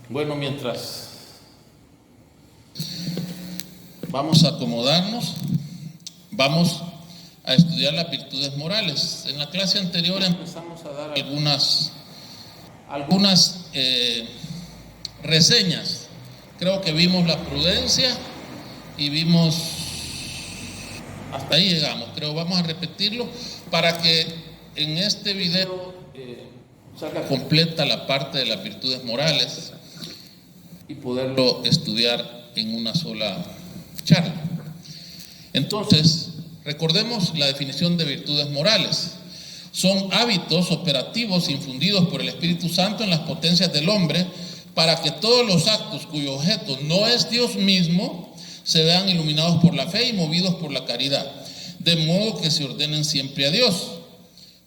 Bueno, mientras vamos a acomodarnos, vamos a estudiar las virtudes morales. En la clase anterior empezamos a dar algunas reseñas. Creo que vimos la prudencia y vimos, hasta ahí llegamos. Creo vamos a repetirlo para que en este video salga completa la parte de las virtudes morales y poderlo estudiar en una sola charla. Entonces, recordemos la definición de virtudes morales. Son hábitos operativos infundidos por el Espíritu Santo en las potencias del hombre para que todos los actos cuyo objeto no es Dios mismo se vean iluminados por la fe y movidos por la caridad, de modo que se ordenen siempre a Dios.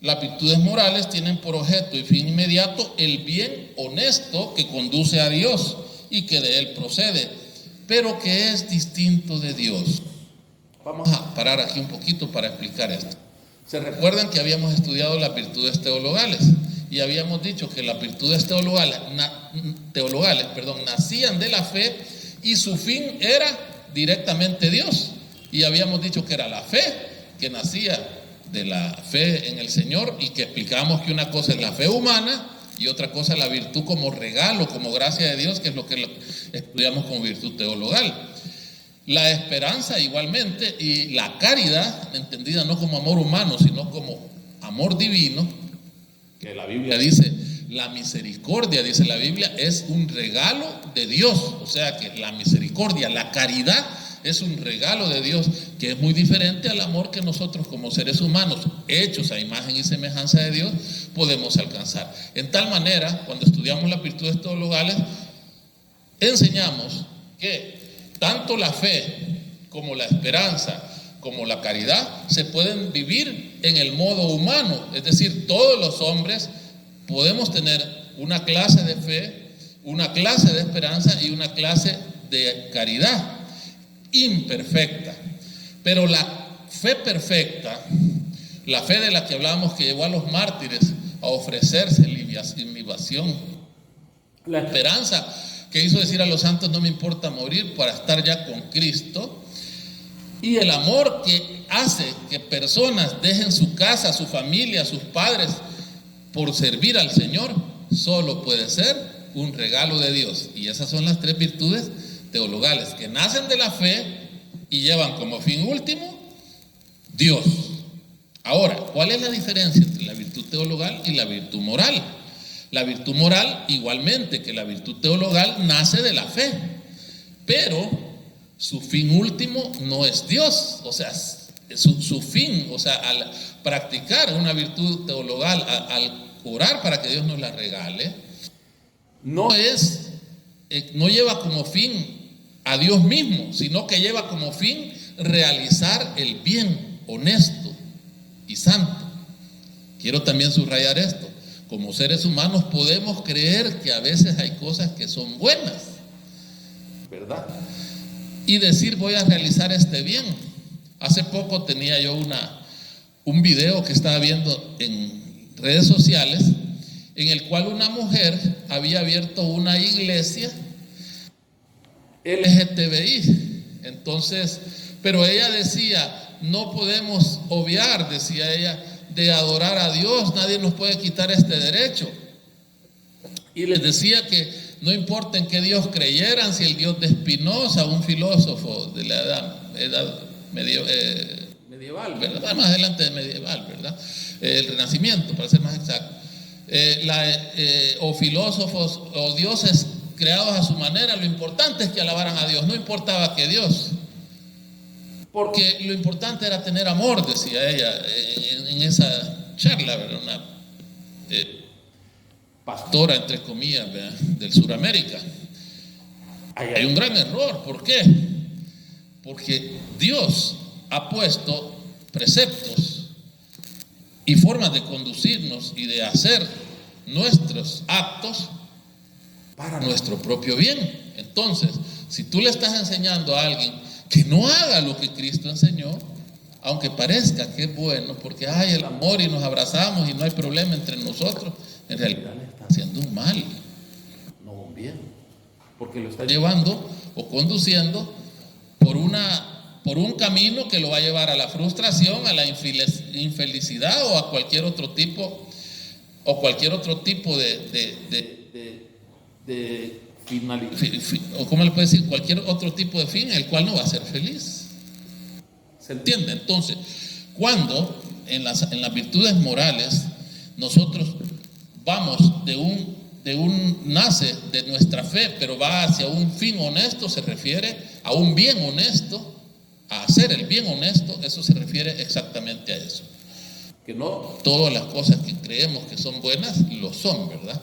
Las virtudes morales tienen por objeto y fin inmediato el bien honesto que conduce a Dios y que de Él procede, pero que es distinto de Dios. Vamos a parar aquí un poquito para explicar esto. Se recuerdan que habíamos estudiado las virtudes teologales y habíamos dicho que las virtudes teologales nacían de la fe y su fin era directamente Dios. Y habíamos dicho que era la fe que nacía de la fe en el Señor y que explicamos que una cosa es la fe humana y otra cosa es la virtud como regalo, como gracia de Dios, que es lo que estudiamos como virtud teologal. La esperanza igualmente y la caridad, entendida no como amor humano, sino como amor divino, que la Biblia dice, la misericordia, dice la Biblia, es un regalo de Dios. O sea que la misericordia, la caridad es un regalo de Dios que es muy diferente al amor que nosotros como seres humanos, hechos a imagen y semejanza de Dios, podemos alcanzar. En tal manera, cuando estudiamos las virtudes teologales, enseñamos que tanto la fe como la esperanza como la caridad se pueden vivir en el modo humano, es decir, todos los hombres podemos tener una clase de fe, una clase de esperanza y una clase de caridad imperfecta, pero la fe perfecta, la fe de la que hablábamos que llevó a los mártires a ofrecerse en libación, la esperanza que hizo decir a los santos no me importa morir para estar ya con Cristo, y el amor que hace que personas dejen su casa, su familia, sus padres por servir al Señor, solo puede ser un regalo de Dios. Y esas son las tres virtudes teologales que nacen de la fe y llevan como fin último Dios. Ahora, ¿cuál es la diferencia entre la virtud teologal y la virtud moral? La virtud moral, igualmente que la virtud teologal, nace de la fe, pero su fin último no es Dios. O sea, su fin, o sea, al practicar una virtud teologal, al orar para que Dios nos la regale, no lleva como fin a Dios mismo, sino que lleva como fin realizar el bien honesto y santo. Quiero también subrayar esto. Como seres humanos podemos creer que a veces hay cosas que son buenas, ¿verdad? Y decir voy a realizar este bien. Hace poco tenía yo un video que estaba viendo en redes sociales en el cual una mujer había abierto una iglesia LGTBI. Entonces, pero ella decía, no podemos obviar, decía ella, de adorar a Dios, nadie nos puede quitar este derecho. Y les decía que no importa en qué Dios creyeran, si el Dios de Spinoza, un filósofo de la edad medieval, ¿verdad? Más adelante de medieval, ¿verdad? El Renacimiento, para ser más exacto. O filósofos o dioses creados a su manera, lo importante es que alabaran a Dios, no importaba que Dios, porque lo importante era tener amor, decía ella en esa charla, ¿verdad? Una pastora, entre comillas, ¿verdad? Del Suramérica. Hay un gran error. ¿Por qué? Porque Dios ha puesto preceptos y formas de conducirnos y de hacer nuestros actos para nuestro propio bien. Entonces, si tú le estás enseñando a alguien que no haga lo que Cristo enseñó, aunque parezca que es bueno, porque hay el amor y nos abrazamos y no hay problema entre nosotros, en realidad le está haciendo un mal, no un bien. porque lo está llevando o conduciendo por un camino que lo va a llevar a la frustración, a la infelicidad o a cualquier otro tipo de o cómo le puede decir, cualquier otro tipo de fin, el cual no va a ser feliz. ¿Se entiende? Entonces, cuando en las virtudes morales nosotros vamos nace de nuestra fe, pero va hacia un fin honesto, se refiere a un bien honesto, a hacer el bien honesto, eso se refiere exactamente a eso. Que no todas las cosas que creemos que son buenas lo son, ¿verdad?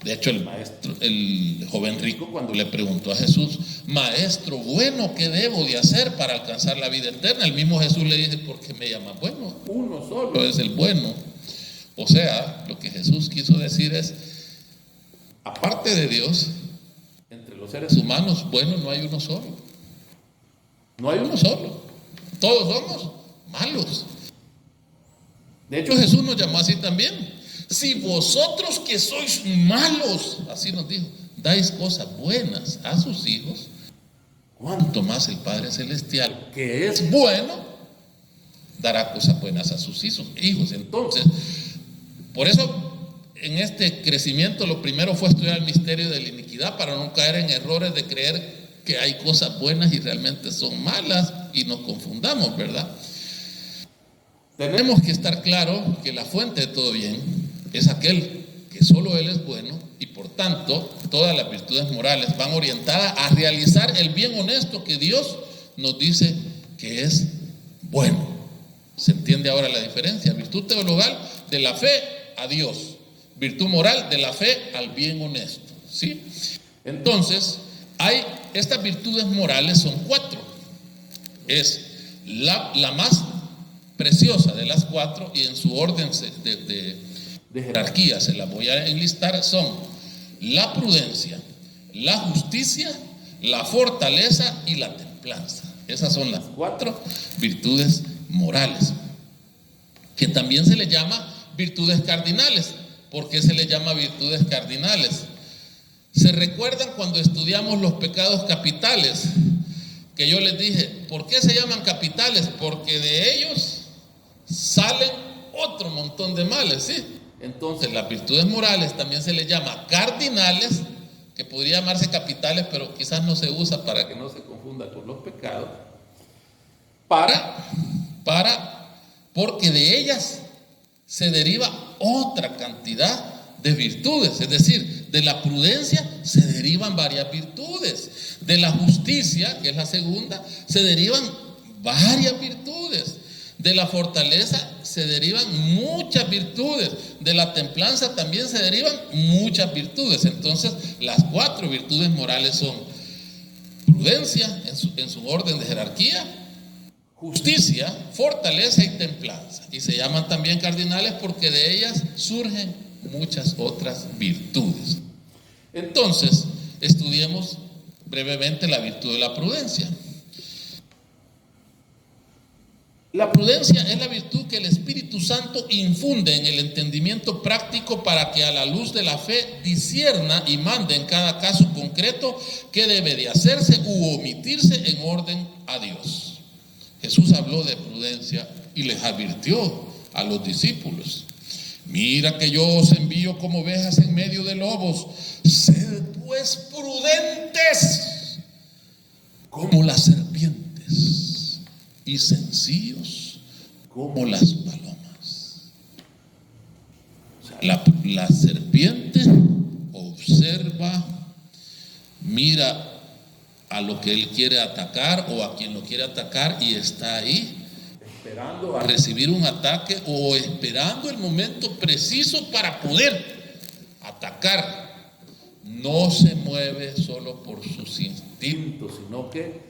De hecho, el joven rico, cuando le preguntó a Jesús, maestro bueno, ¿qué debo de hacer para alcanzar la vida eterna? El mismo Jesús le dice, ¿por qué me llamas bueno? Uno solo es el bueno. O sea, lo que Jesús quiso decir es, aparte de Dios, entre los seres humanos, bueno, no hay uno solo. No hay uno solo. Todos somos malos. De hecho, Jesús nos llamó así también. Si vosotros que sois malos, así nos dijo, dais cosas buenas a sus hijos, cuánto más el Padre Celestial, que es bueno, dará cosas buenas a sus hijos. Entonces, por eso, en este crecimiento, lo primero fue estudiar el misterio de la iniquidad para no caer en errores de creer que hay cosas buenas y realmente son malas y nos confundamos, ¿verdad? Tenemos que estar claro que la fuente de todo bien es aquel que solo Él es bueno y por tanto todas las virtudes morales van orientadas a realizar el bien honesto que Dios nos dice que es bueno. ¿Se entiende ahora la diferencia? Virtud teologal de la fe a Dios, virtud moral de la fe al bien honesto, ¿sí? Entonces, estas virtudes morales son 4. Es la más preciosa de las 4 y en su orden de jerarquía se las voy a enlistar, son la prudencia, la justicia, la fortaleza y la templanza. Esas son las 4 virtudes morales, que también se le llama virtudes cardinales. ¿Por qué se le llama virtudes cardinales? ¿Se recuerdan cuando estudiamos los pecados capitales? Que yo les dije, ¿por qué se llaman capitales? Porque de ellos salen otro montón de males, ¿sí? Entonces, las virtudes morales también se les llama cardinales, que podría llamarse capitales, pero quizás no se usa para que no se confunda con los pecados, porque de ellas se deriva otra cantidad de virtudes. Es decir, de la prudencia se derivan varias virtudes, de la justicia, que es la segunda, se derivan varias virtudes, de la fortaleza se derivan muchas virtudes, de la templanza también se derivan muchas virtudes. Entonces, las 4 virtudes morales son prudencia en su orden de jerarquía, justicia, fortaleza y templanza. Y se llaman también cardinales porque de ellas surgen muchas otras virtudes. Entonces, estudiemos brevemente la virtud de la prudencia. La prudencia es la virtud que el Espíritu Santo infunde en el entendimiento práctico para que a la luz de la fe discierna y mande en cada caso concreto qué debe de hacerse u omitirse en orden a Dios. Jesús habló de prudencia y les advirtió a los discípulos: mira que yo os envío como ovejas en medio de lobos, sed pues prudentes como las serpientes y sencillos como las palomas. O sea, la serpiente observa, mira a lo que él quiere atacar o a quien lo quiere atacar y está ahí esperando a recibir un ataque o esperando el momento preciso para poder atacar. No se mueve solo por sus instintos, sino que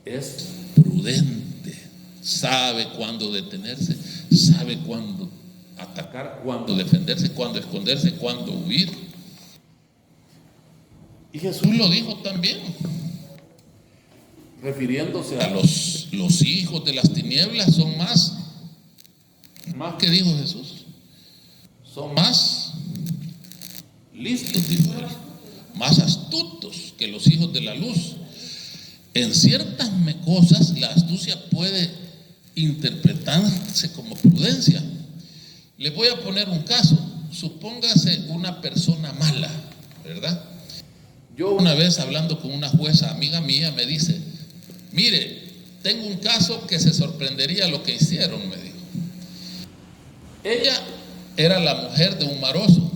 es prudente, sabe cuándo detenerse, sabe cuándo atacar, cuándo defenderse, cuándo esconderse, cuándo huir. Y Jesús lo dijo también, refiriéndose a los hijos de las tinieblas. Son más que dijo Jesús, son más listos, dijo él, más astutos que los hijos de la luz. En ciertas cosas la astucia puede interpretarse como prudencia. Les voy a poner un caso. Supóngase una persona mala, ¿verdad? Yo una vez hablando con una jueza amiga mía me dice: mire, tengo un caso que se sorprendería lo que hicieron, me dijo. Ella era la mujer de un maroso,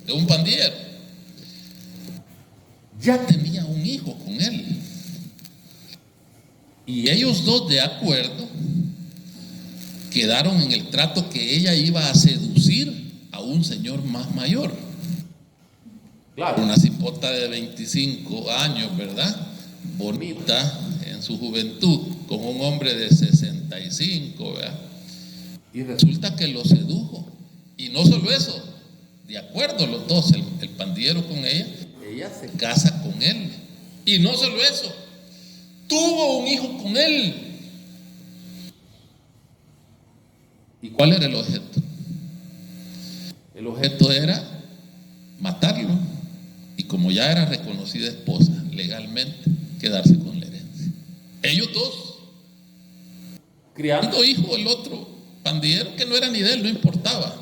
de un pandillero. Ya tenía un hijo con él. Y ellos dos, de acuerdo, quedaron en el trato que ella iba a seducir a un señor más mayor. Claro, una cipota de 25 años, ¿verdad? Bonita en su juventud, con un hombre de 65, ¿verdad? Y resulta que lo sedujo. Y no solo eso, de acuerdo los dos, el pandillero con ella se casa con él. Y no solo eso, tuvo un hijo con él. ¿Y cuál era el objeto? El objeto era matarlo. Y como ya era reconocida esposa legalmente, quedarse con la herencia. Ellos dos, criando hijo el otro pandillero que no era ni de él, no importaba.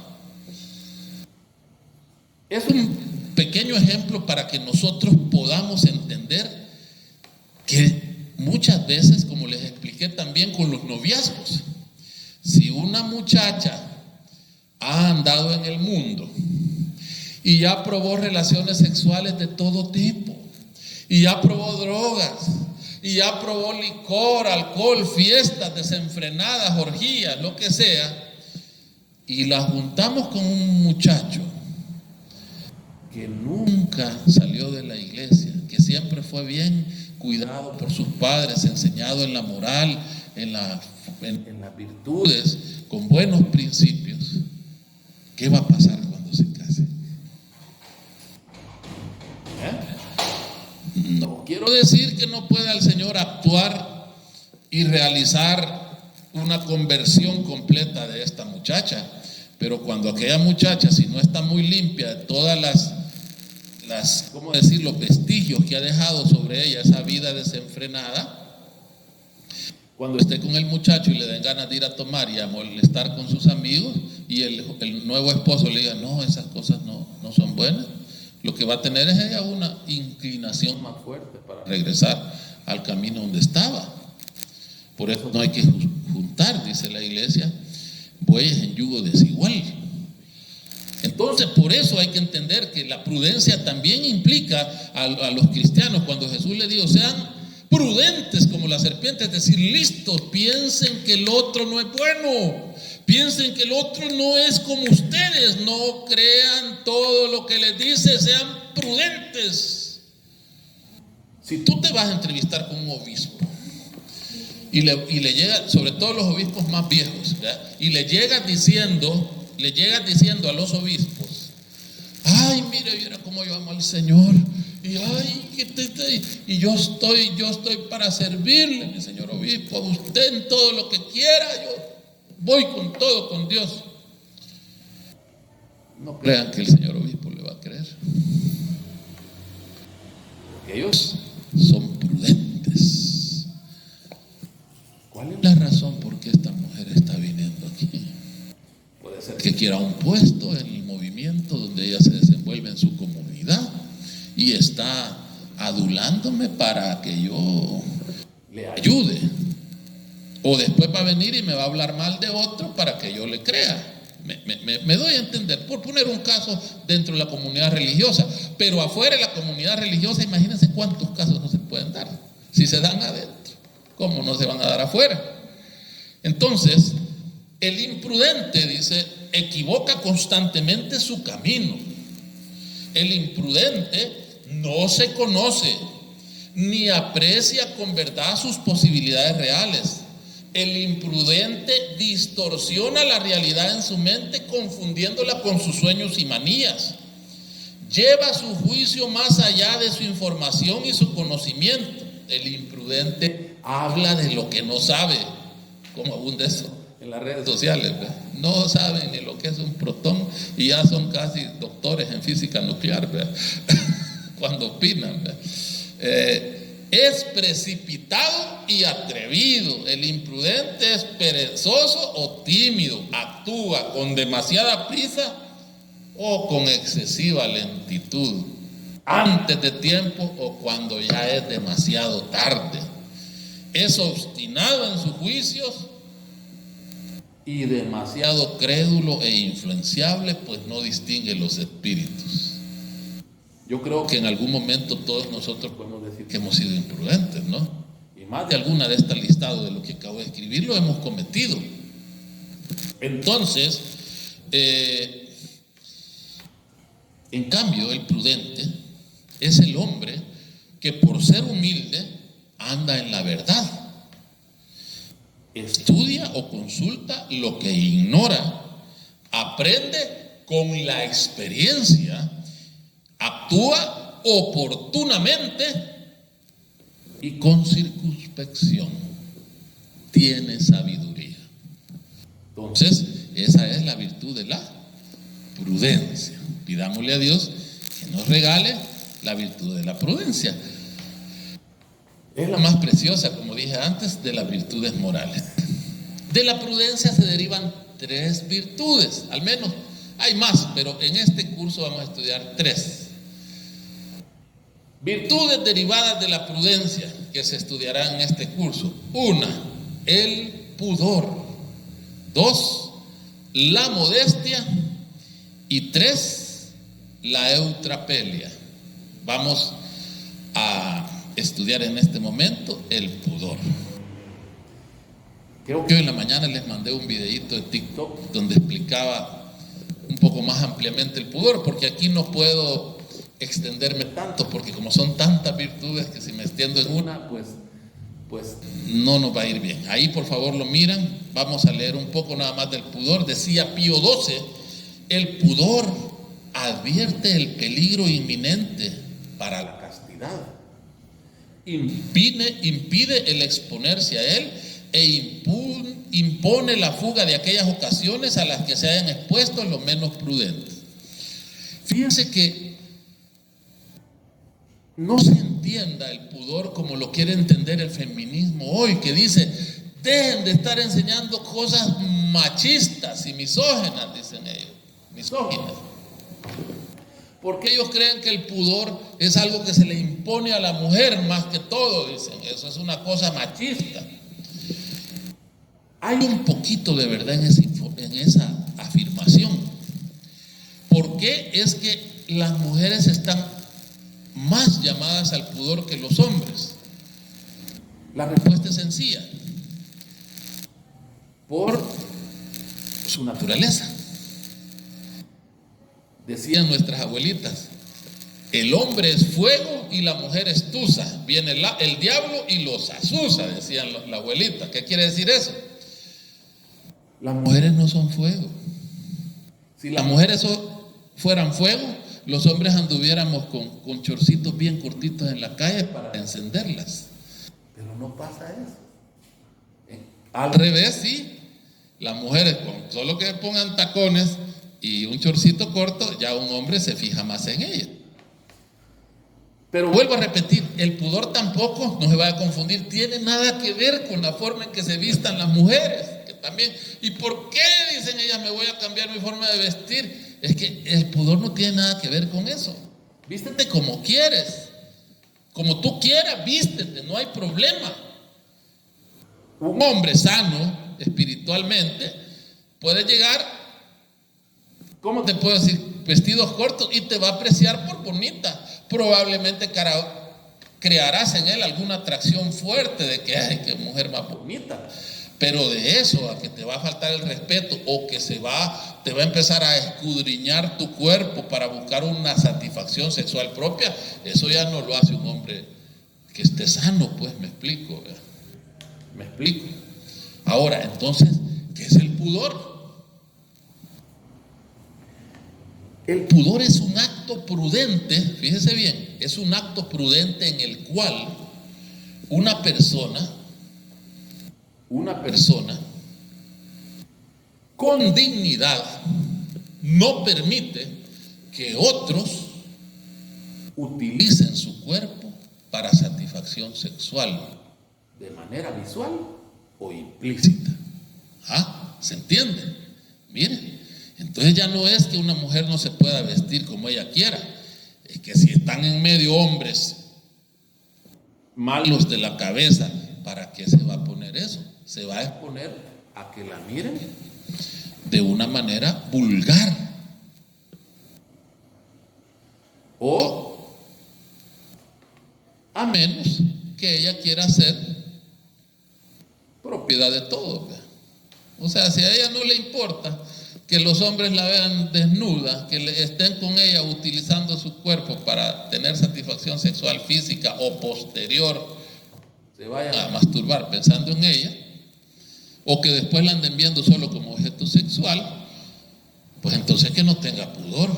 Es un pequeño ejemplo para que nosotros podamos entender que muchas veces, como les expliqué también con los noviazgos, si una muchacha ha andado en el mundo y ya probó relaciones sexuales de todo tipo, y ya probó drogas, y ya probó licor, alcohol, fiestas desenfrenadas, orgías, lo que sea, y la juntamos con un muchacho que nunca salió de la iglesia, que siempre fue bien cuidado por sus padres, enseñado en la moral, en las virtudes, con buenos principios, ¿qué va a pasar cuando se case? No quiero decir que no pueda el Señor actuar y realizar una conversión completa de esta muchacha, pero cuando aquella muchacha, si no está muy limpia de todas ¿cómo decir?, los vestigios que ha dejado sobre ella esa vida desenfrenada, cuando esté con el muchacho y le den ganas de ir a tomar y a molestar con sus amigos, y el nuevo esposo le diga: no, esas cosas no son buenas, lo que va a tener es ella una inclinación más fuerte para regresar al camino donde estaba. Por eso no hay que juntar, dice la iglesia, bueyes en yugo desigual. Entonces, por eso hay que entender que la prudencia también implica a los cristianos. Cuando Jesús le dijo: sean prudentes como la serpiente, es decir, listos, piensen que el otro no es bueno, piensen que el otro no es como ustedes, no crean todo lo que les dice, sean prudentes. Si tú te vas a entrevistar con un obispo y le llega, sobre todo los obispos más viejos, ¿verdad?, y le llegas diciendo a los obispos: ay, mire, viera cómo yo amo al Señor, y ay, y yo estoy para servirle, mi señor obispo, a usted en todo lo que quiera, yo voy con todo con Dios. No crean que el señor obispo le va a creer, porque ellos son prudentes. ¿Cuál es la razón por qué esta mujer está viniendo aquí? Puede ser que quiera un puesto en el movimiento donde ella se desenvuelve en su comunidad y está adulándome para que yo le ayude, o después va a venir y me va a hablar mal de otro para que yo le crea. Me doy a entender, por poner un caso dentro de la comunidad religiosa, pero afuera de la comunidad religiosa, imagínense cuántos casos no se pueden dar. Si se dan adentro, ¿cómo no se van a dar afuera? Entonces, el imprudente, dice, equivoca constantemente su camino. El imprudente no se conoce ni aprecia con verdad sus posibilidades reales. El imprudente distorsiona la realidad en su mente, confundiéndola con sus sueños y manías. Lleva su juicio más allá de su información y su conocimiento. El imprudente habla de lo que no sabe, como abunda eso en las redes sociales, ¿verdad? No saben ni lo que es un protón y ya son casi doctores en física nuclear, ¿verdad? cuando opinan. Es precipitado y atrevido. El imprudente es perezoso o tímido. Actúa con demasiada prisa o con excesiva lentitud, antes de tiempo o cuando ya es demasiado tarde. Es obstinado en sus juicios y demasiado crédulo e influenciable, pues no distingue los espíritus. Yo creo que en algún momento todos nosotros podemos decir que hemos sido imprudentes, ¿no? Y más de alguna de estas listados de lo que acabo de escribir lo hemos cometido. Entonces, en cambio, el prudente es el hombre que por ser humilde anda en la verdad, estudia o consulta lo que ignora, aprende con la experiencia, actúa oportunamente y con circunspección, tiene sabiduría. Entonces, esa es la virtud de la prudencia. Pidámosle a Dios que nos regale la virtud de la prudencia. Es la más preciosa, como dije antes, de las virtudes morales. De la prudencia se derivan 3 virtudes, al menos hay más, pero en este curso vamos a estudiar 3. Virtudes derivadas de la prudencia que se estudiarán en este curso. 1, el pudor. 2, la modestia. Y 3, la eutrapelia. Vamos a estudiar en este momento el pudor. Creo que hoy en la mañana les mandé un videito de TikTok donde explicaba un poco más ampliamente el pudor, porque aquí no puedo extenderme tanto, porque como son tantas virtudes que si me extiendo en una, pues no nos va a ir bien. Ahí por favor lo miran, vamos a leer un poco nada más del pudor. Decía Pío XII, el pudor advierte el peligro inminente para la castidad, impide el exponerse a él e impone la fuga de aquellas ocasiones a las que se hayan expuesto los menos prudentes. Fíjense que no se entienda el pudor como lo quiere entender el feminismo hoy, que dice: dejen de estar enseñando cosas machistas y misóginas, dicen ellos, misóginas. Porque ellos creen que el pudor es algo que se le impone a la mujer más que todo, dicen, eso es una cosa machista. Hay un poquito de verdad en esa afirmación. ¿Por qué es que las mujeres están más llamadas al pudor que los hombres? La respuesta es sencilla: por su naturaleza. Decían nuestras abuelitas, el hombre es fuego y la mujer es tusa. Viene el diablo y los azusa, decían la abuelita. ¿Qué quiere decir eso? Las mujeres no son fuego. Si las mujeres fueran fuego, los hombres anduviéramos con chorcitos bien cortitos en la calle para encenderlas. Pero no pasa eso. Al revés, sí. Las mujeres, con solo que pongan tacones y un chorcito corto, ya un hombre se fija más en ella. Pero vuelvo a repetir, el pudor tampoco, no se vaya a confundir, tiene nada que ver con la forma en que se vistan las mujeres, que también. ¿Y por qué, dicen ellas, me voy a cambiar mi forma de vestir? Es que el pudor no tiene nada que ver con eso. Vístete como quieres, como tú quieras, vístete, no hay problema. Un hombre sano espiritualmente puede llegar, ¿cómo te puedo decir?, vestidos cortos, y te va a apreciar por bonita. Probablemente crearás en él alguna atracción fuerte de que, ay, qué mujer más bonita. Pero de eso a que te va a faltar el respeto o que te va a empezar a escudriñar tu cuerpo para buscar una satisfacción sexual propia, eso ya no lo hace un hombre que esté sano, pues, me explico. Ahora, entonces, ¿qué es el pudor? El pudor es un acto prudente, fíjese bien, es un acto prudente en el cual una persona con dignidad no permite que otros utilicen su cuerpo para satisfacción sexual, de manera visual o implícita. ¿Se entiende? Mire, entonces ya no es que una mujer no se pueda vestir como ella quiera, es que si están en medio hombres malos de la cabeza, ¿para qué se va a poner eso? Se va a exponer a que la miren de una manera vulgar. O a menos que ella quiera ser propiedad de todos. O sea, si a ella no le importa que los hombres la vean desnuda, que estén con ella utilizando su cuerpo para tener satisfacción sexual física o posterior, se vayan a masturbar pensando en ella, o que después la anden viendo solo como objeto sexual, pues entonces que no tenga pudor.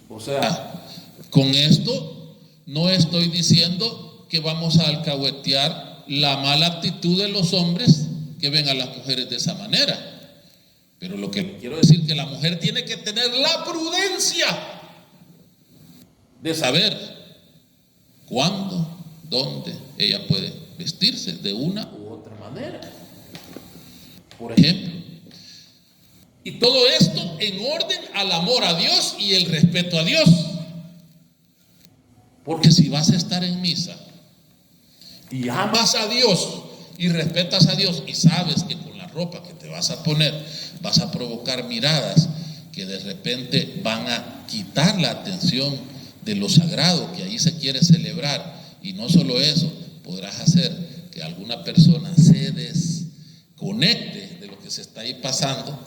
O sea, con esto no estoy diciendo que vamos a alcahuetear la mala actitud de los hombres que ven a las mujeres de esa manera. Pero lo que quiero decir es que la mujer tiene que tener la prudencia de saber cuándo, dónde ella puede vestirse de una u otra manera. Por ejemplo, y todo esto en orden al amor a Dios y el respeto a Dios. Porque si vas a estar en misa y amas a Dios y respetas a Dios y sabes que con la ropa que te vas a poner vas a provocar miradas que de repente van a quitar la atención de lo sagrado que ahí se quiere celebrar, y no solo eso, podrás hacer que alguna persona se desconecte de lo que se está ahí pasando.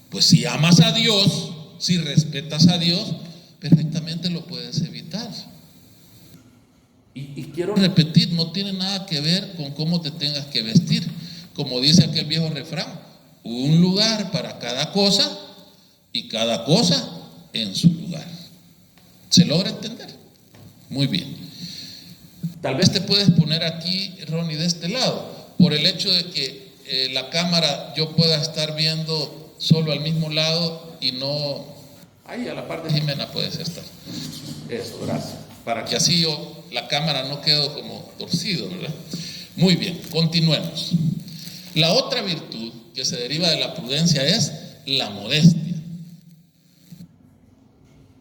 Pues si amas a Dios, si respetas a Dios, perfectamente lo puedes evitar. Y quiero repetir, no tiene nada que ver con cómo te tengas que vestir. Como dice aquel viejo refrán, un lugar para cada cosa y cada cosa en su lugar. ¿Se logra entender? Muy bien. Tal vez te puedes poner aquí, Ronnie, de este lado, por el hecho de que la cámara yo pueda estar viendo solo al mismo lado y no... Ahí a la par de Jimena puedes estar. Eso, gracias. Para que así la cámara no quede como torcido, ¿verdad? Muy bien, continuemos. La otra virtud que se deriva de la prudencia es la modestia.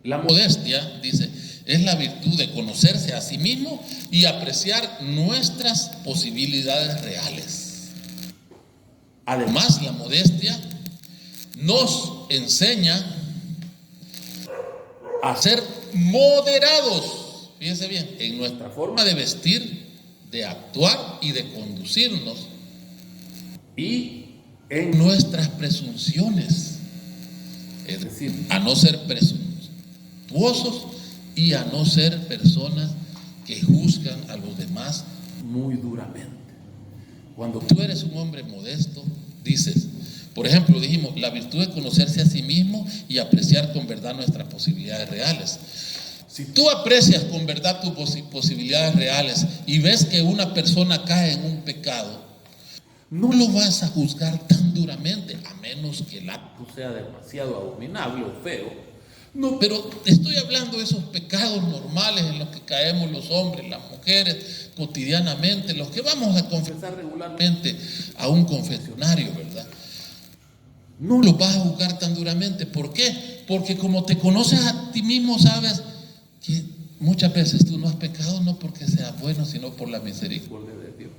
La modestia, dice, es la virtud de conocerse a sí mismo y apreciar nuestras posibilidades reales. Además, la modestia nos enseña a ser moderados, fíjense bien, en nuestra forma de vestir, de actuar y de conducirnos, y en nuestras presunciones, es decir, a no ser presuntuosos y a no ser personas que juzgan a los demás muy duramente. Cuando tú eres un hombre modesto, dices, por ejemplo, dijimos, la virtud de conocerse a sí mismo y apreciar con verdad nuestras posibilidades reales. Si tú aprecias con verdad tus posibilidades reales y ves que una persona cae en un pecado, no lo vas a juzgar tan duramente, a menos que el acto sea demasiado abominable o feo. No, pero estoy hablando de esos pecados normales en los que caemos los hombres, las mujeres, cotidianamente, los que vamos a confesar regularmente a un confesionario, ¿verdad? No los vas a juzgar tan duramente. ¿Por qué? Porque como te conoces a ti mismo, sabes que muchas veces tú no has pecado no porque seas bueno, sino por la misericordia de Dios.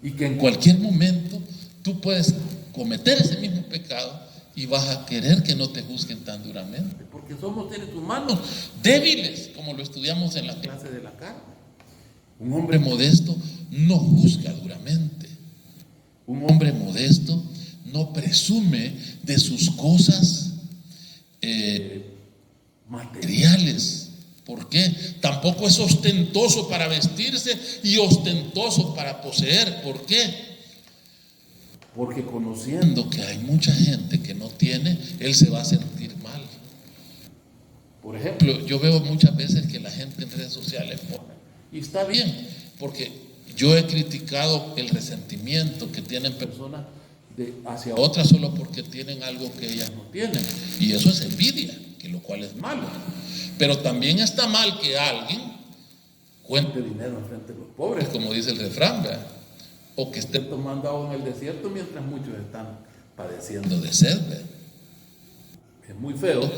Y que en cualquier momento tú puedes cometer ese mismo pecado y vas a querer que no te juzguen tan duramente, porque somos seres humanos débiles, como lo estudiamos en la clase de la carne. Un hombre modesto no juzga duramente. Un hombre modesto no presume de sus cosas materiales. ¿Por qué? Tampoco es ostentoso para vestirse y ostentoso para poseer. ¿Por qué? Porque conociendo que hay mucha gente que no tiene, él se va a sentir mal. Por ejemplo, yo veo muchas veces que la gente en redes sociales pone, y está bien, porque yo he criticado el resentimiento que tienen personas hacia otras solo porque tienen algo que ellas no tienen, y eso es envidia, que lo cual es malo. Pero también está mal que alguien cuente dinero en frente de los pobres, como dice el refrán, ¿verdad? O que esté tomando agua en el desierto mientras muchos están padeciendo de sed, ¿verdad? Es muy feo,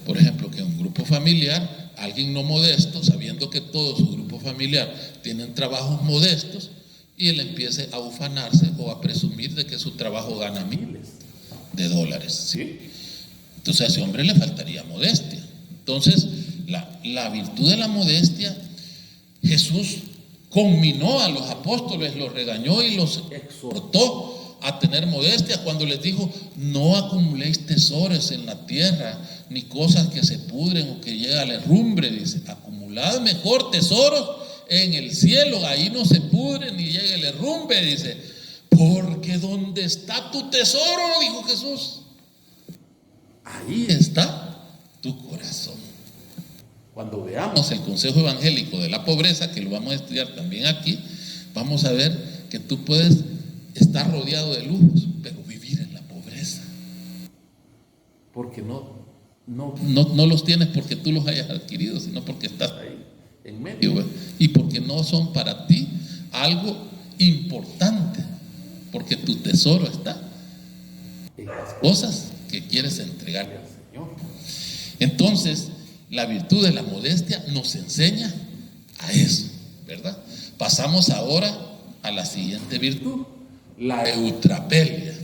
por ejemplo, que un grupo familiar, alguien no modesto, sabiendo que todo su grupo familiar tienen trabajos modestos, y él empiece a ufanarse o a presumir de que su trabajo gana miles de dólares, ¿sí? Entonces a ese hombre le faltaría modestia. Entonces la virtud de la modestia, Jesús conminó a los apóstoles, los regañó y los exhortó a tener modestia cuando les dijo: no acumuléis tesoros en la tierra, ni cosas que se pudren o que llega la herrumbre. Dice: acumulad mejor tesoros en el cielo, ahí no se pudre ni llega el herrumbre. Dice: porque donde está tu tesoro, dijo Jesús, ahí está tu corazón. Cuando veamos el consejo evangélico de la pobreza, que lo vamos a estudiar también aquí, vamos a ver que tú puedes estar rodeado de lujos, pero vivir en la pobreza, porque no los tienes porque tú los hayas adquirido, sino porque estás ahí en medio, ¿verdad? Y porque no son para ti algo importante, porque tu tesoro está en las cosas que quieres entregarle al Señor. Entonces, la virtud de la modestia nos enseña a eso, ¿verdad? Pasamos ahora a la siguiente virtud, la eutrapelia.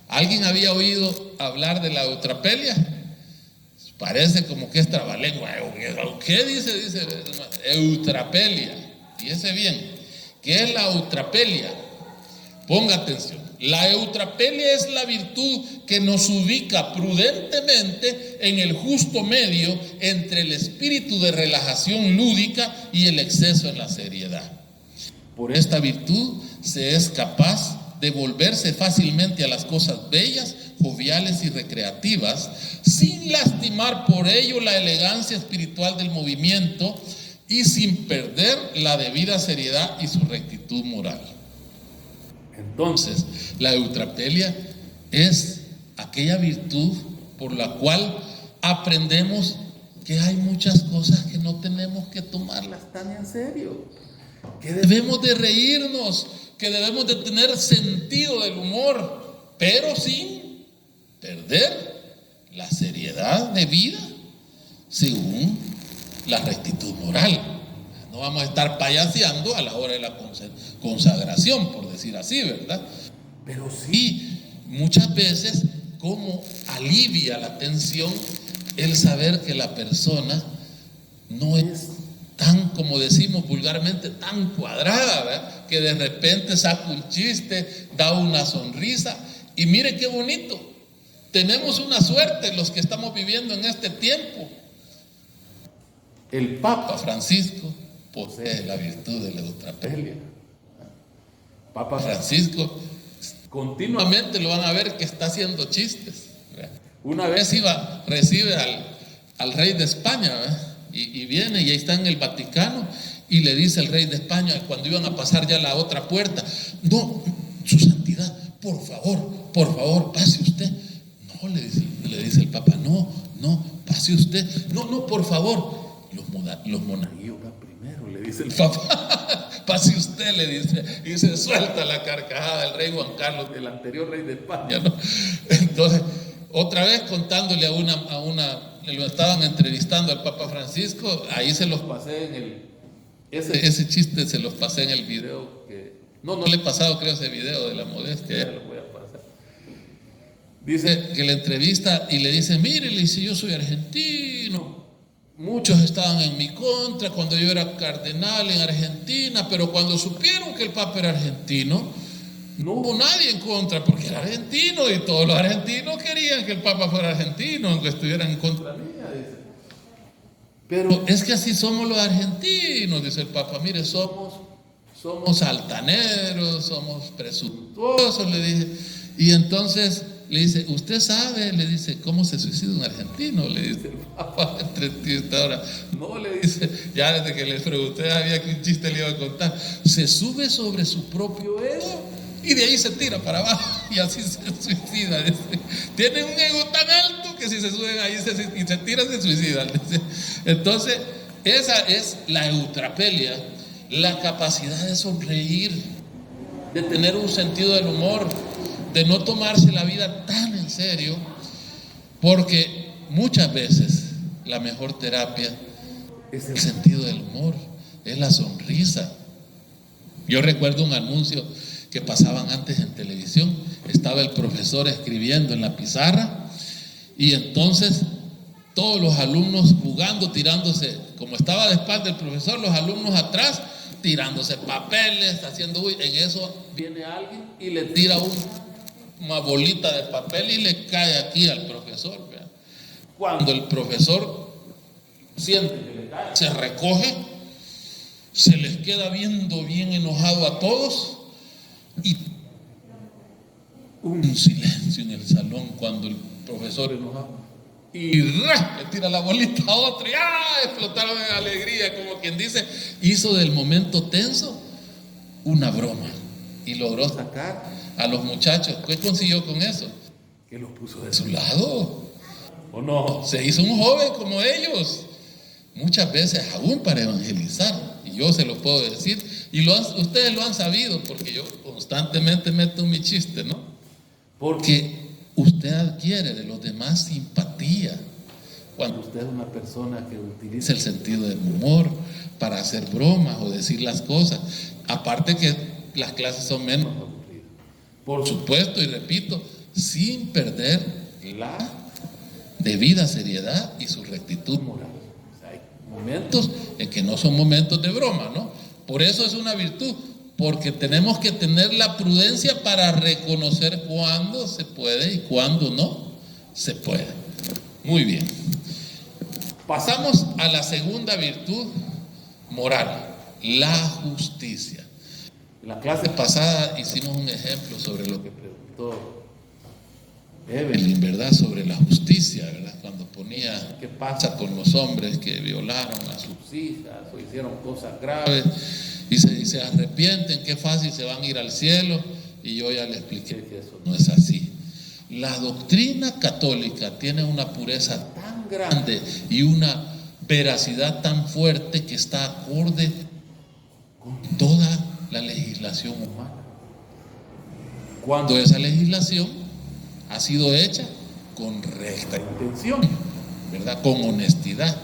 ¿Alguien había oído hablar de la eutrapelia? Parece como que es trabalengua. ¿Qué dice? Dice eutrapelia. Fíjese bien, ¿qué es la eutrapelia? Ponga atención. La eutrapelia es la virtud que nos ubica prudentemente en el justo medio entre el espíritu de relajación lúdica y el exceso en la seriedad. Por esta virtud se es capaz de volverse fácilmente a las cosas bellas, joviales y recreativas, sin lastimar por ello la elegancia espiritual del movimiento y sin perder la debida seriedad y su rectitud moral. Entonces, la eutrapelia es aquella virtud por la cual aprendemos que hay muchas cosas que no tenemos que tomarlas tan en serio, que debemos de reírnos, que debemos de tener sentido del humor, pero sin perder la seriedad de vida según la rectitud moral. No vamos a estar payaseando a la hora de la consagración, por decir así, ¿verdad? Pero sí, muchas veces, como alivia la tensión el saber que la persona no es tan, como decimos vulgarmente, tan cuadrada, ¿verdad? Que de repente saca un chiste, da una sonrisa, y mire qué bonito. Tenemos una suerte los que estamos viviendo en este tiempo. El Papa Francisco posee la virtud de la eutrapelia. Papa Francisco continuamente lo van a ver que está haciendo chistes, ¿verdad? Una vez recibe al rey de España, ¿verdad? Y viene y ahí está en el Vaticano y le dice el rey de España, cuando iban a pasar ya la otra puerta: no, su santidad, por favor, pase usted. No, le dice el Papa, no, pase usted. No, por favor. Los monaguillos van primero, le dice el Papa. Pase usted, le dice, y se suelta la carcajada del rey Juan Carlos, el anterior rey de España, ¿no? Entonces, otra vez contándole a una, lo estaban entrevistando al Papa Francisco, ahí se los pasé ese chiste se los pasé en el video no le he pasado, creo, ese video de la modestia, ya lo voy a pasar. Dice que la entrevista y le dice: mire, le dice, yo soy argentino, muchos estaban en mi contra cuando yo era cardenal en Argentina, pero cuando supieron que el Papa era argentino, no hubo nadie en contra porque era argentino y todos los argentinos querían que el Papa fuera argentino, aunque estuvieran en contra mía, dice. Pero es que así somos los argentinos, dice el Papa. Mire, somos altaneros, somos presuntuosos, le dije. Y entonces le dice: usted sabe, le dice, cómo se suicida un argentino, le dice el Papa entrevistadora. No, le dice, ya desde que le pregunté había que un chiste le iba a contar. Se sube sobre su propio ego y de ahí se tira para abajo y así se suicida. Dice. Tiene un ego tan alto que que si se suben ahí y se tiran, se suicidan. Entonces, esa es la eutrapelia, la capacidad de sonreír, de tener un sentido del humor, de no tomarse la vida tan en serio, porque muchas veces la mejor terapia es el sentido del humor, es la sonrisa. Yo recuerdo un anuncio que pasaban antes en televisión. Estaba el profesor escribiendo en la pizarra y entonces todos los alumnos jugando, tirándose, como estaba de espalda el profesor, los alumnos atrás tirándose papeles, haciendo en eso viene alguien y le tira una bolita de papel y le cae aquí al profesor. ¿Verdad? Cuando el profesor siente que le cae, se recoge, se les queda viendo bien enojado a todos y un silencio en el salón cuando el profesor enojado y le tira la bolita a otro y explotaron en alegría, como quien dice, hizo del momento tenso una broma y logró sacar a los muchachos. ¿Qué consiguió con eso? Que los puso de su lado. ¿O no? Se hizo un joven como ellos, muchas veces aún para evangelizar, y yo se lo puedo decir, y ustedes lo han sabido, porque yo constantemente meto mi chiste, ¿no? Porque usted adquiere de los demás simpatía cuando usted es una persona que utiliza el sentido del humor para hacer bromas o decir las cosas. Aparte que las clases son menos aburridas, por supuesto, y repito, sin perder la debida seriedad y su rectitud moral. O sea, hay momentos en que no son momentos de broma, ¿no? Por eso es una virtud, porque tenemos que tener la prudencia para reconocer cuándo se puede y cuándo no se puede. Muy bien. Pasamos a la segunda virtud moral, la justicia. En la clase pasada hicimos un ejemplo sobre lo que preguntó Evelyn, ¿verdad? Sobre la justicia, ¿verdad? Cuando ponía qué pasa con los hombres que violaron a sus hijas o hicieron cosas graves y se arrepienten, qué fácil se van a ir al cielo. Y yo ya le expliqué que eso no es así. La doctrina católica tiene una pureza tan grande y una veracidad tan fuerte que está acorde con toda la legislación humana. Cuando esa legislación ha sido hecha con recta intención, ¿verdad? Con honestidad.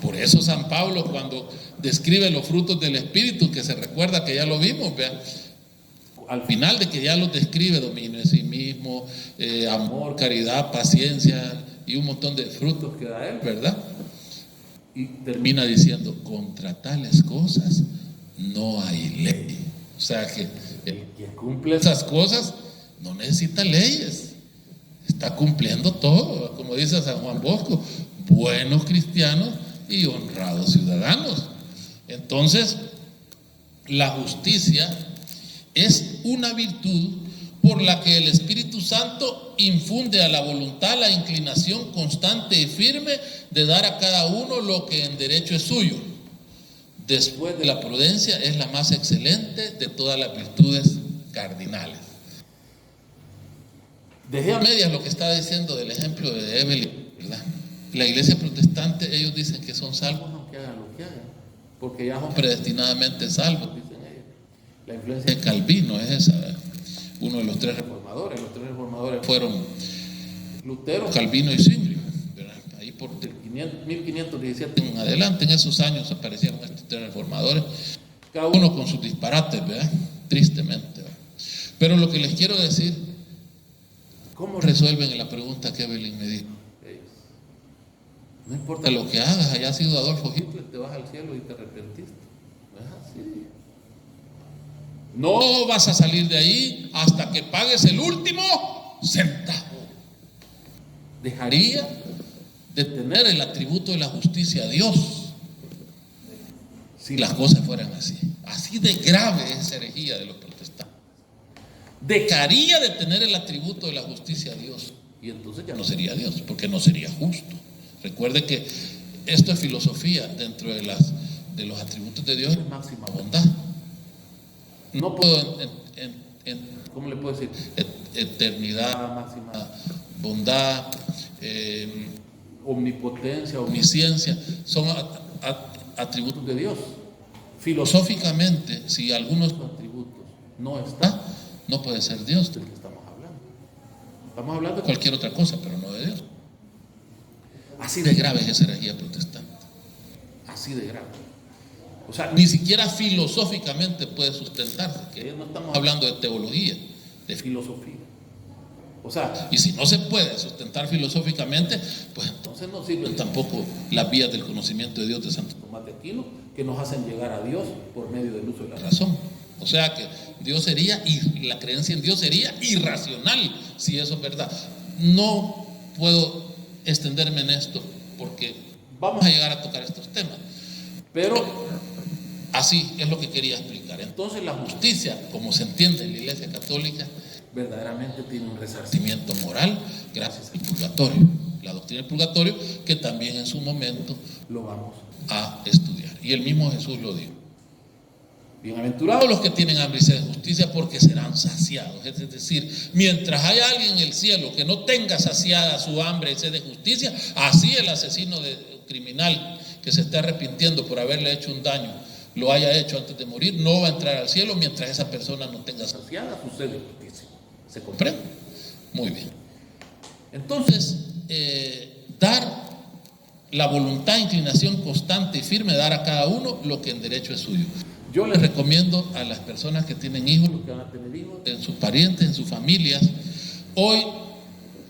Por eso San Pablo, cuando describe los frutos del Espíritu, que se recuerda que ya lo vimos, vean, al final de que ya los describe, dominio de sí mismo, amor, caridad, paciencia y un montón de frutos que da él, ¿verdad? Y termina diciendo, contra tales cosas no hay ley. O sea que el que cumple esas cosas no necesita leyes, está cumpliendo todo, como dice San Juan Bosco, buenos cristianos y honrados ciudadanos. Entonces, la justicia es una virtud por la que el Espíritu Santo infunde a la voluntad la inclinación constante y firme de dar a cada uno lo que en derecho es suyo. Después de la prudencia es la más excelente de todas las virtudes cardinales. Dejé a medias lo que estaba diciendo del ejemplo de Evelyn, ¿verdad? La iglesia protestante, ellos dicen que son salvos aunque hagan lo que hagan, porque ya son predestinadamente salvos, dicen ellos. La influencia de Calvino es esa, ¿verdad? Uno de los tres reformadores. Los tres reformadores fueron Lutero, Calvino y Zwingli, ¿verdad? Ahí por 1517 en adelante, en esos años aparecieron estos tres reformadores, cada uno con sus disparates, ¿verdad? Tristemente, ¿verdad? Pero lo que les quiero decir, ¿cómo resuelven la pregunta que Evelyn me dijo? No importa lo que hagas, haya sido Adolfo Hitler, te vas al cielo y te arrepentiste. No es así. No vas a salir de ahí hasta que pagues el último centavo. Dejaría de tener el atributo de la justicia a Dios si las cosas fueran así. Así de grave es esa herejía de los protestantes. Dejaría de tener el atributo de la justicia a Dios y entonces ya no sería Dios, porque no sería justo. Recuerde que esto es filosofía. Dentro de los atributos de Dios es máxima bondad. No puedo, ¿cómo le puedo decir? Eternidad, máxima bondad, omnipotencia, omnisciencia, son atributos de Dios. Filosóficamente, si alguno de estos atributos no está, no puede ser Dios del que estamos hablando. Estamos hablando de cualquier otra cosa, pero no de Dios. Así de grave es esa herejía protestante. Así de grave. O sea, ni siquiera filosóficamente puede sustentarse, que no estamos hablando de teología, de filosofía. O sea, y si no se puede sustentar filosóficamente, pues entonces no sirven tampoco las vías del conocimiento de Dios de Santo Tomás de Aquino, que nos hacen llegar a Dios por medio del uso de la razón. O sea que Dios sería, y la creencia en Dios sería irracional, si eso es verdad. No puedo extenderme en esto, porque vamos a llegar a tocar estos temas. Pero así es lo que quería explicar. Entonces la justicia, como se entiende en la Iglesia Católica, verdaderamente tiene un resarcimiento moral gracias al purgatorio. La doctrina del purgatorio, que también en su momento lo vamos a estudiar. Y el mismo Jesús lo dijo. Bienaventurados los que tienen hambre y sed de justicia, porque serán saciados. Es decir, mientras haya alguien en el cielo que no tenga saciada su hambre y sed de justicia, así el asesino criminal que se está arrepintiendo por haberle hecho un daño, lo haya hecho antes de morir, no va a entrar al cielo mientras esa persona no tenga saciada su sed de justicia. ¿Se comprende? Muy bien. Entonces, dar la voluntad, inclinación constante y firme, dar a cada uno lo que en derecho es suyo. Yo les recomiendo a las personas que tienen hijos, los que van a tener hijos, en sus parientes, en sus familias, hoy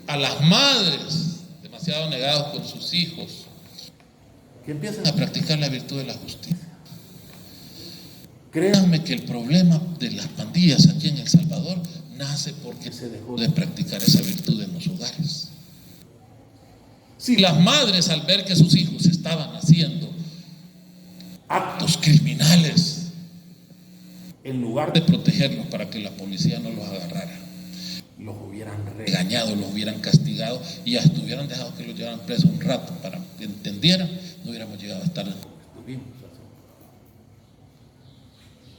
a las madres demasiado negados con sus hijos, que empiecen a practicar la virtud de la justicia. Créanme que el problema de las pandillas aquí en El Salvador nace porque se dejó de practicar esa virtud en los hogares. Si las madres, al ver que sus hijos estaban haciendo actos criminales, en lugar de protegerlos para que la policía no los agarrara, los hubieran regañado, los hubieran castigado y hasta hubieran dejado que los llevaran presos un rato para que entendieran, no hubiéramos llegado a estar en donde estuvimos.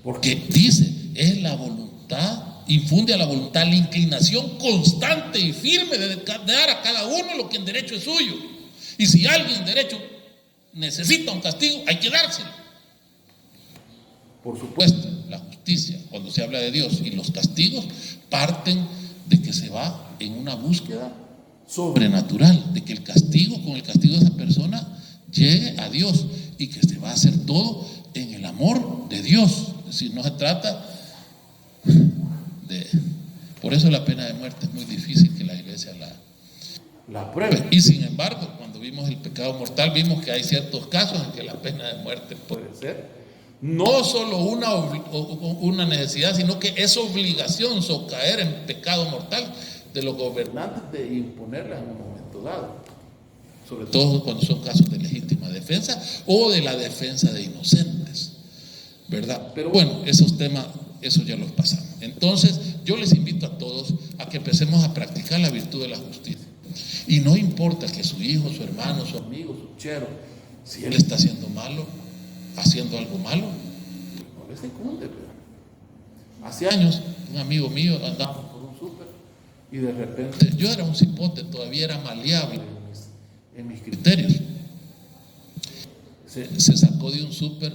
Porque dice, es la voluntad, infunde a la voluntad la inclinación constante y firme de dar a cada uno lo que en derecho es suyo. Y si alguien en derecho necesita un castigo, hay que dárselo. Por supuesto, la justicia, cuando se habla de Dios, y los castigos parten de que se va en una búsqueda sobrenatural, de que el castigo, con el castigo de esa persona, llegue a Dios y que se va a hacer todo en el amor de Dios. Es decir, no se trata de... Por eso la pena de muerte es muy difícil que la iglesia la apruebe. Y sin embargo, cuando vimos el pecado mortal, vimos que hay ciertos casos en que la pena de muerte puede ser no solo una necesidad, sino que es obligación caer en pecado mortal de los gobernantes de imponerla en un momento dado, sobre todo cuando son casos de legítima defensa o de la defensa de inocentes, ¿verdad? Pero bueno, esos temas, eso ya los pasamos. Entonces, yo les invito a todos a que empecemos a practicar la virtud de la justicia. Y no importa que su hijo, su hermano, su amigo, su chero, si él está haciendo algo malo, no le secunde. Hace años, un amigo mío andaba por un súper y de repente, yo era un cipote, todavía era maleable en mis criterios. Se sacó de un súper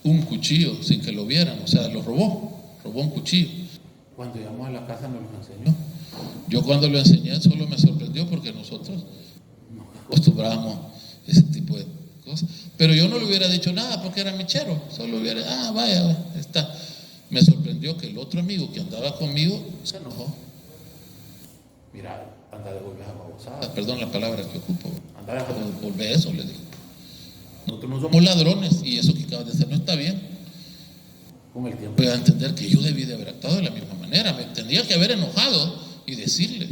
un cuchillo sin que lo vieran, o sea, lo robó un cuchillo. Cuando llegamos a la casa nos lo enseñó. Yo cuando lo enseñé solo me sorprendió porque nosotros nos acostumbrábamos a ese tipo de cosas. Pero yo no le hubiera dicho nada porque era michero, solo hubiera, vaya, está. Me sorprendió que el otro amigo que andaba conmigo se enojó. Mira, anda a devolver esa babosada, perdón la palabra que ocupo, anda a devolver eso, le digo. Nosotros no somos ladrones y eso que acabas de hacer no está bien. Con el tiempo voy a entender que yo debí de haber actuado de la misma manera, me tendría que haber enojado y decirle.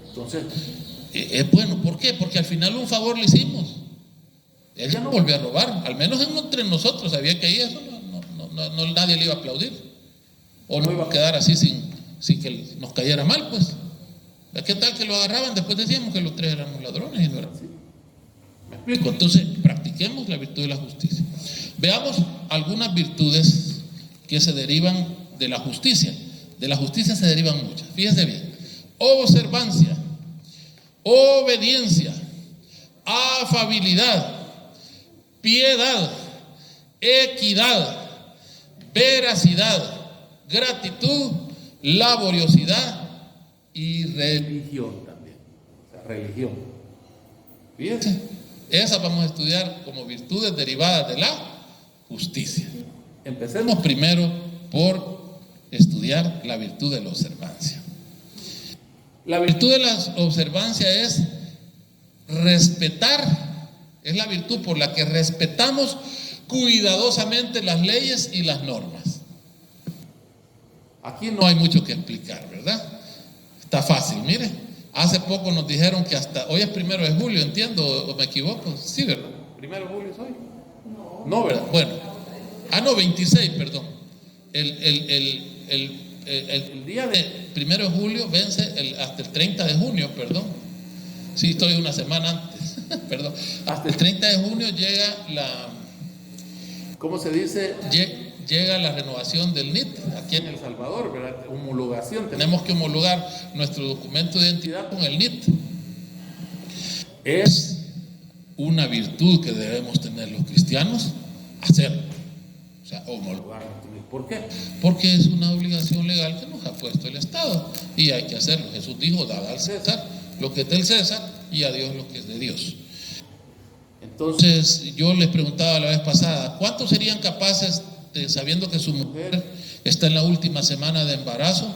Entonces, es bueno, ¿por qué? Porque al final un favor le hicimos. Él ya no volvió a robar, al menos entre nosotros, sabía que ahí eso no nadie le iba a aplaudir. O no iba a quedar así sin que nos cayera mal, pues. ¿Qué tal que lo agarraban? Después decíamos que los tres éramos ladrones y no era así. ¿Me explico? Entonces, practiquemos la virtud de la justicia. Veamos algunas virtudes que se derivan de la justicia. De la justicia se derivan muchas. Fíjese bien. Observancia obediencia, afabilidad, piedad, equidad, veracidad, gratitud, laboriosidad y religión también. O sea, religión. Fíjense, esas vamos a estudiar como virtudes derivadas de la justicia. Empecemos primero por estudiar la virtud de la observancia. La virtud de la observancia es respetar, es la virtud por la que respetamos cuidadosamente las leyes y las normas. Aquí no hay mucho que explicar, ¿verdad? Está fácil, mire. Hace poco nos dijeron que hasta hoy es 1 de julio, entiendo, o me equivoco. Sí, ¿verdad? 1 de julio es hoy. No, ¿verdad? Bueno. No, 26, perdón. El día de 1 de julio vence hasta el 30 de junio, perdón. Sí, estoy una semana antes, perdón. Hasta el 30 de junio llega ¿cómo se dice? Llega la renovación del NIT aquí en El Salvador, ¿verdad? Homologación. Tenemos que homologar nuestro documento de identidad con el NIT. Es una virtud que debemos tener los cristianos, hacerlo. O sea, homologar. ¿Por qué? Porque es una obligación legal que nos ha puesto el Estado y hay que hacerlo. Jesús dijo: dad al César lo que es del César y a Dios lo que es de Dios. Entonces yo les preguntaba la vez pasada, ¿cuántos serían capaces, sabiendo que su mujer está en la última semana de embarazo,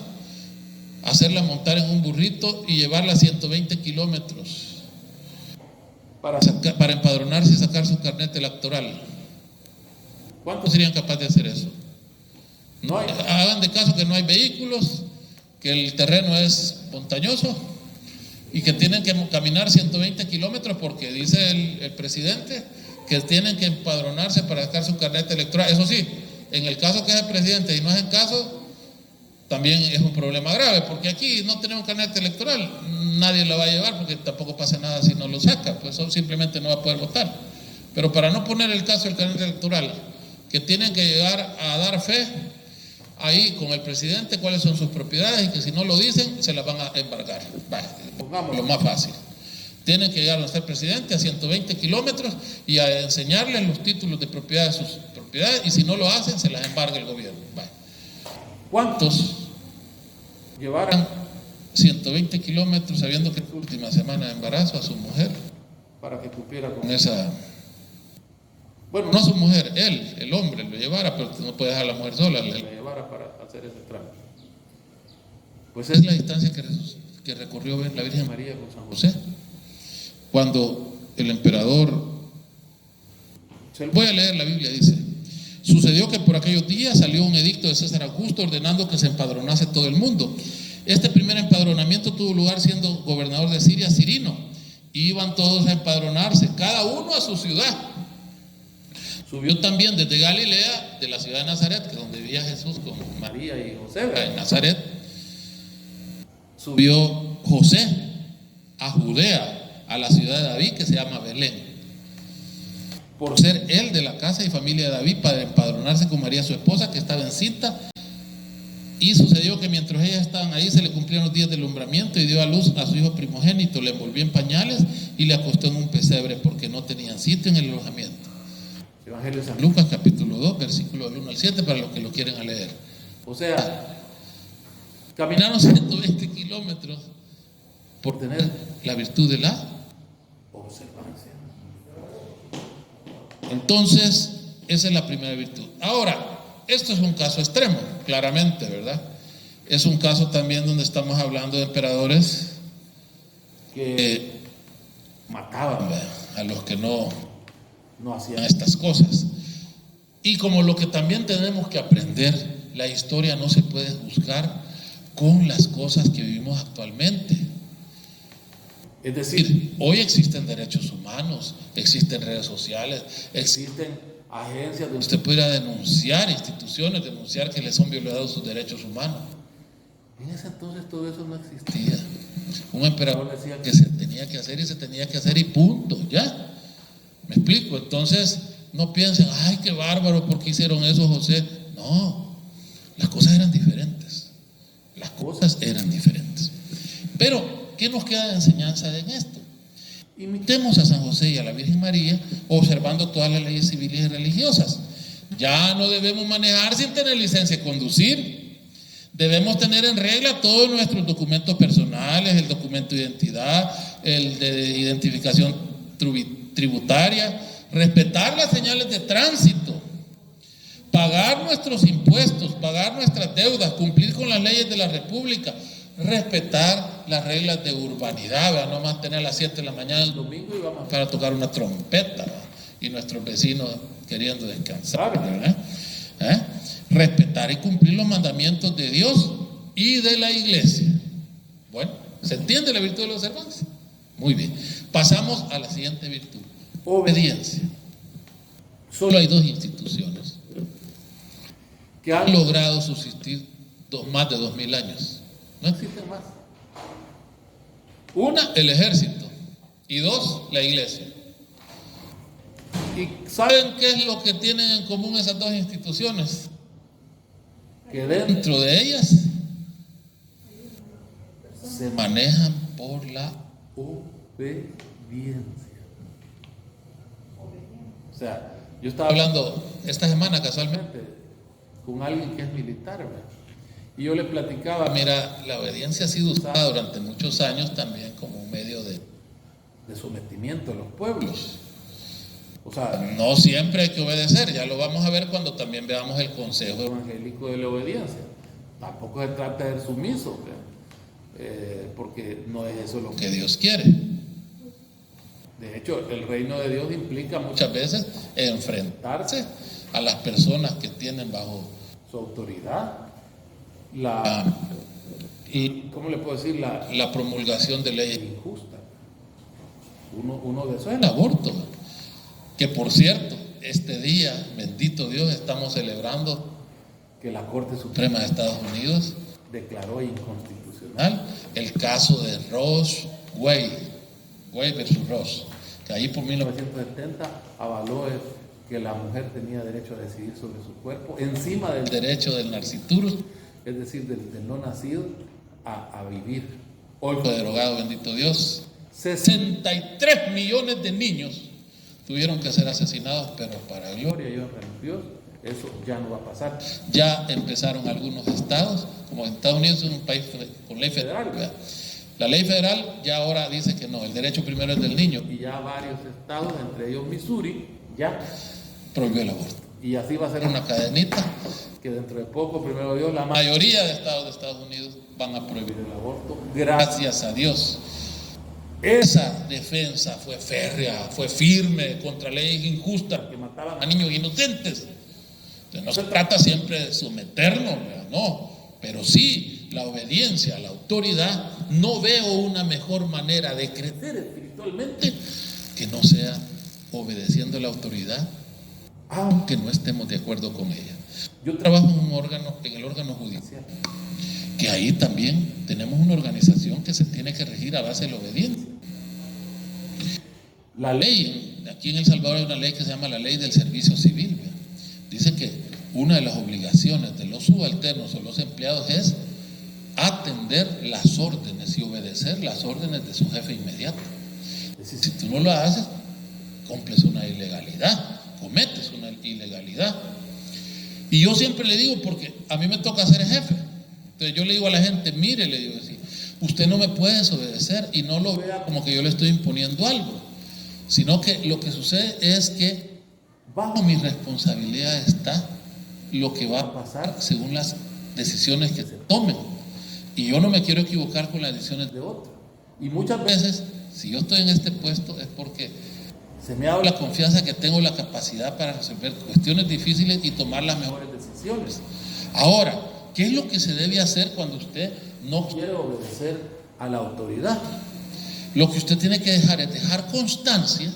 hacerla montar en un burrito y llevarla a 120 kilómetros para empadronarse y sacar su carnet electoral? ¿Cuántos serían capaces de hacer eso? No hay, hagan de caso que no hay vehículos, que el terreno es montañoso y que tienen que caminar 120 kilómetros porque dice el presidente que tienen que empadronarse para sacar su carnet electoral. Eso sí, en el caso que es el presidente y no es en caso, también es un problema grave, porque aquí no tenemos carnet electoral, nadie la va a llevar porque tampoco pasa nada si no lo saca, pues simplemente no va a poder votar. Pero para no poner el caso del carnet electoral, que tienen que llegar a dar fe ahí con el presidente cuáles son sus propiedades y que si no lo dicen se las van a embargar. Pongámoslo más fácil. Tienen que llegar a ser presidente a 120 kilómetros y a enseñarles los títulos de propiedad de sus propiedades, y si no lo hacen se las embarga el gobierno. ¿Cuántos llevaran 120 kilómetros sabiendo que es su última semana de embarazo a su mujer para que cumpliera con esa... Bueno, no a su mujer, él, el hombre, lo llevara, pero no puede dejar a la mujer sola, la llevara para hacer ese trámite. Pues es la distancia que recorrió la Virgen María con San José. Cuando el emperador, voy a leer la Biblia, dice: sucedió que por aquellos días salió un edicto de César Augusto ordenando que se empadronase todo el mundo. Este primer empadronamiento tuvo lugar siendo gobernador de Siria Cirino. Iban todos a empadronarse, cada uno a su ciudad. Subió también desde Galilea, de la ciudad de Nazaret, que es donde vivía Jesús con María y José, en Nazaret. Subió José a Judea, a la ciudad de David, que se llama Belén, por ser él de la casa y familia de David, para empadronarse con María su esposa, que estaba encinta. Y sucedió que mientras ellas estaban ahí se le cumplieron los días del alumbramiento y dio a luz a su hijo primogénito, le envolvió en pañales y le acostó en un pesebre porque no tenían sitio en el alojamiento. Evangelio de San Lucas, capítulo 2, versículo del 1 al 7, para los que lo quieren leer. O sea, caminaron 120 kilómetros por tener la virtud de la observancia. Entonces, esa es la primera virtud. Ahora, esto es un caso extremo, claramente, ¿verdad? Es un caso también donde estamos hablando de emperadores que mataban, ¿verdad?, a los que no hacían estas cosas. Y como lo que también tenemos que aprender, la historia no se puede juzgar con las cosas que vivimos actualmente. Es decir, hoy existen derechos humanos, existen redes sociales, existen agencias donde usted pudiera denunciar, instituciones, denunciar que les son violados sus derechos humanos. En ese entonces todo eso no existía. Un emperador decía que se tenía que hacer y se tenía que hacer y punto, ya. ¿Me explico? Entonces no piensen, ay, qué bárbaro, ¿por qué hicieron eso, José? No, las cosas eran diferentes. Las cosas eran diferentes. Pero ¿qué nos queda de enseñanza en esto? Imitemos a San José y a la Virgen María observando todas las leyes civiles y religiosas. Ya no debemos manejar sin tener licencia de conducir. Debemos tener en regla todos nuestros documentos personales, el documento de identidad, el de identificación tributaria, respetar las señales de tránsito, pagar nuestros impuestos, pagar nuestras deudas, cumplir con las leyes de la República, respetar las reglas de urbanidad, ¿verdad? No más tener a las 7 de la mañana el domingo y vamos a tocar una trompeta, ¿verdad? Y nuestros vecinos queriendo descansar, ¿verdad? Respetar y cumplir los mandamientos de Dios y de la iglesia. Bueno, ¿se entiende la virtud de la observancia? Muy bien. Pasamos a la siguiente virtud: obediencia. Solo hay dos instituciones que han logrado subsistir más de 2000 años. No existen más. Una, el ejército, y dos, la iglesia. ¿Y saben qué es lo que tienen en común esas dos instituciones? Que dentro de ellas se manejan por la obediencia. O sea, yo estaba hablando esta semana casualmente con alguien que es militar, ¿verdad? Y yo le platicaba, mira, la obediencia ha sido usada durante muchos años también como un medio de sometimiento de los pueblos. O sea, no siempre hay que obedecer, ya lo vamos a ver cuando también veamos el consejo evangélico de la obediencia. Tampoco se trata de ser sumiso, porque no es eso lo que Dios quiere. De hecho, el reino de Dios implica muchas veces enfrentarse a las personas que tienen bajo su autoridad ¿cómo le puedo decir? La promulgación de leyes injustas. Uno de esos es el aborto, que por cierto, este día, bendito Dios, estamos celebrando que la Corte Suprema de Estados Unidos declaró inconstitucional el caso de Wade versus Ross, que ahí por 1970 avaló que la mujer tenía derecho a decidir sobre su cuerpo encima del derecho del nasciturus, es decir, del no nacido, a vivir. Hoy fue derogado, bendito Dios. 63 millones de niños tuvieron que ser asesinados, pero para gloria y honra de Dios, eso ya no va a pasar. Ya empezaron algunos estados, como en Estados Unidos es un país con ley federal, ¿verdad? La ley federal ya ahora dice que no, el derecho primero es del niño. Y ya varios estados, entre ellos Missouri, ya prohibió el aborto. Y así va a ser una cadenita que dentro de poco, primero Dios, la mayoría de estados de Estados Unidos van a prohibir el aborto. Gracias a Dios. Esa defensa fue férrea, fue firme contra leyes injustas que mataban a niños inocentes. Entonces, no se trata siempre de someternos, no, pero sí la obediencia a la autoridad. No veo una mejor manera de crecer espiritualmente que no sea obedeciendo a la autoridad, aunque no estemos de acuerdo con ella. Yo trabajo en el órgano judicial, que ahí también tenemos una organización que se tiene que regir a base de la obediencia. La ley, aquí en El Salvador hay una ley que se llama la ley del servicio civil. Dice que una de las obligaciones de los subalternos o los empleados es atender las órdenes y obedecer las órdenes de su jefe inmediato. Es decir, si tú no lo haces, cumples una ilegalidad, cometes una ilegalidad. Y yo siempre le digo, porque a mí me toca ser jefe, entonces yo le digo a la gente, mire, le digo así, usted no me puede desobedecer y no lo vea como que yo le estoy imponiendo algo, sino que lo que sucede es que bajo mi responsabilidad está lo que va a pasar según las decisiones que se tomen. Y yo no me quiero equivocar con las decisiones de otros. Y muchas veces, si yo estoy en este puesto, es porque se me ha dado la confianza que tengo la capacidad para resolver cuestiones difíciles y tomar las mejores decisiones. Ahora, ¿qué es lo que se debe hacer cuando usted no quiere obedecer a la autoridad? Lo que usted tiene que dejar es dejar constancia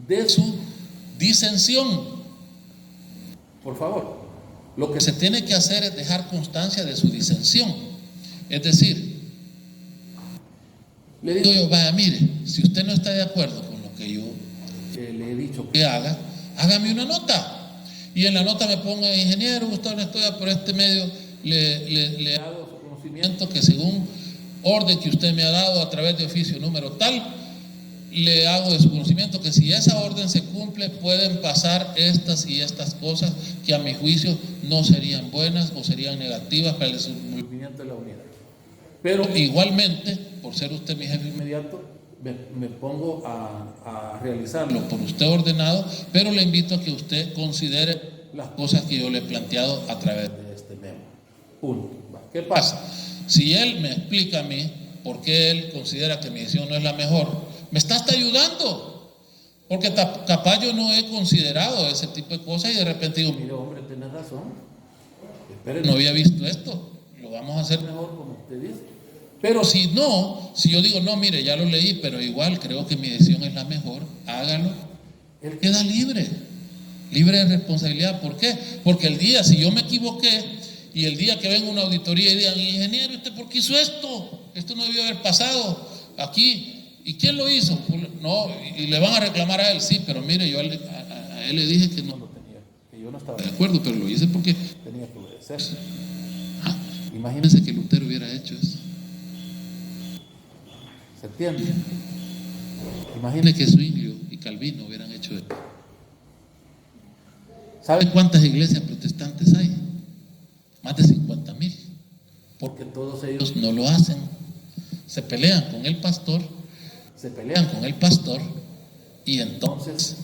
de su disensión. Por favor, lo que se tiene que hacer es dejar constancia de su disensión. Es decir, le digo yo, vaya, mire, si usted no está de acuerdo con lo que yo le he dicho que haga, hágame una nota. Y en la nota me ponga, ingeniero Gustavo Nestoya, por este medio le hago su conocimiento que según orden que usted me ha dado a través de oficio número tal, le hago de su conocimiento que si esa orden se cumple, pueden pasar estas y estas cosas que a mi juicio no serían buenas o serían negativas para el desenvolvimiento de la unidad. Pero igualmente, por ser usted mi jefe inmediato, me pongo a realizarlo por usted ordenado, pero le invito a que usted considere las cosas que yo le he planteado a través de este memo. Punto. ¿Qué pasa? Si él me explica a mí por qué él considera que mi decisión no es la mejor, me está hasta ayudando, porque capaz yo no he considerado ese tipo de cosas y de repente digo, mire hombre, tenés razón, espere, no había visto esto, lo vamos a hacer mejor como usted dice. Pero si no, si yo digo, no, mire, ya lo leí, pero igual creo que mi decisión es la mejor, hágalo. Él queda libre de responsabilidad. ¿Por qué? Porque el día, si yo me equivoqué, y el día que venga una auditoría y digan, ingeniero, ¿usted por qué hizo esto? Esto no debió haber pasado aquí. ¿Y quién lo hizo? No, y le van a reclamar a él, sí, pero mire, yo a él le dije que no lo tenía, que yo no estaba de acuerdo, pero lo hice porque tenía que obedecer. Imagínense que Lutero hubiera hecho eso. ¿Se entiende? Imagínense que Zwinglio y Calvino hubieran hecho eso. ¿Saben cuántas iglesias protestantes hay? Más de 50,000. Porque todos ellos no lo hacen. Se pelean con el pastor, y entonces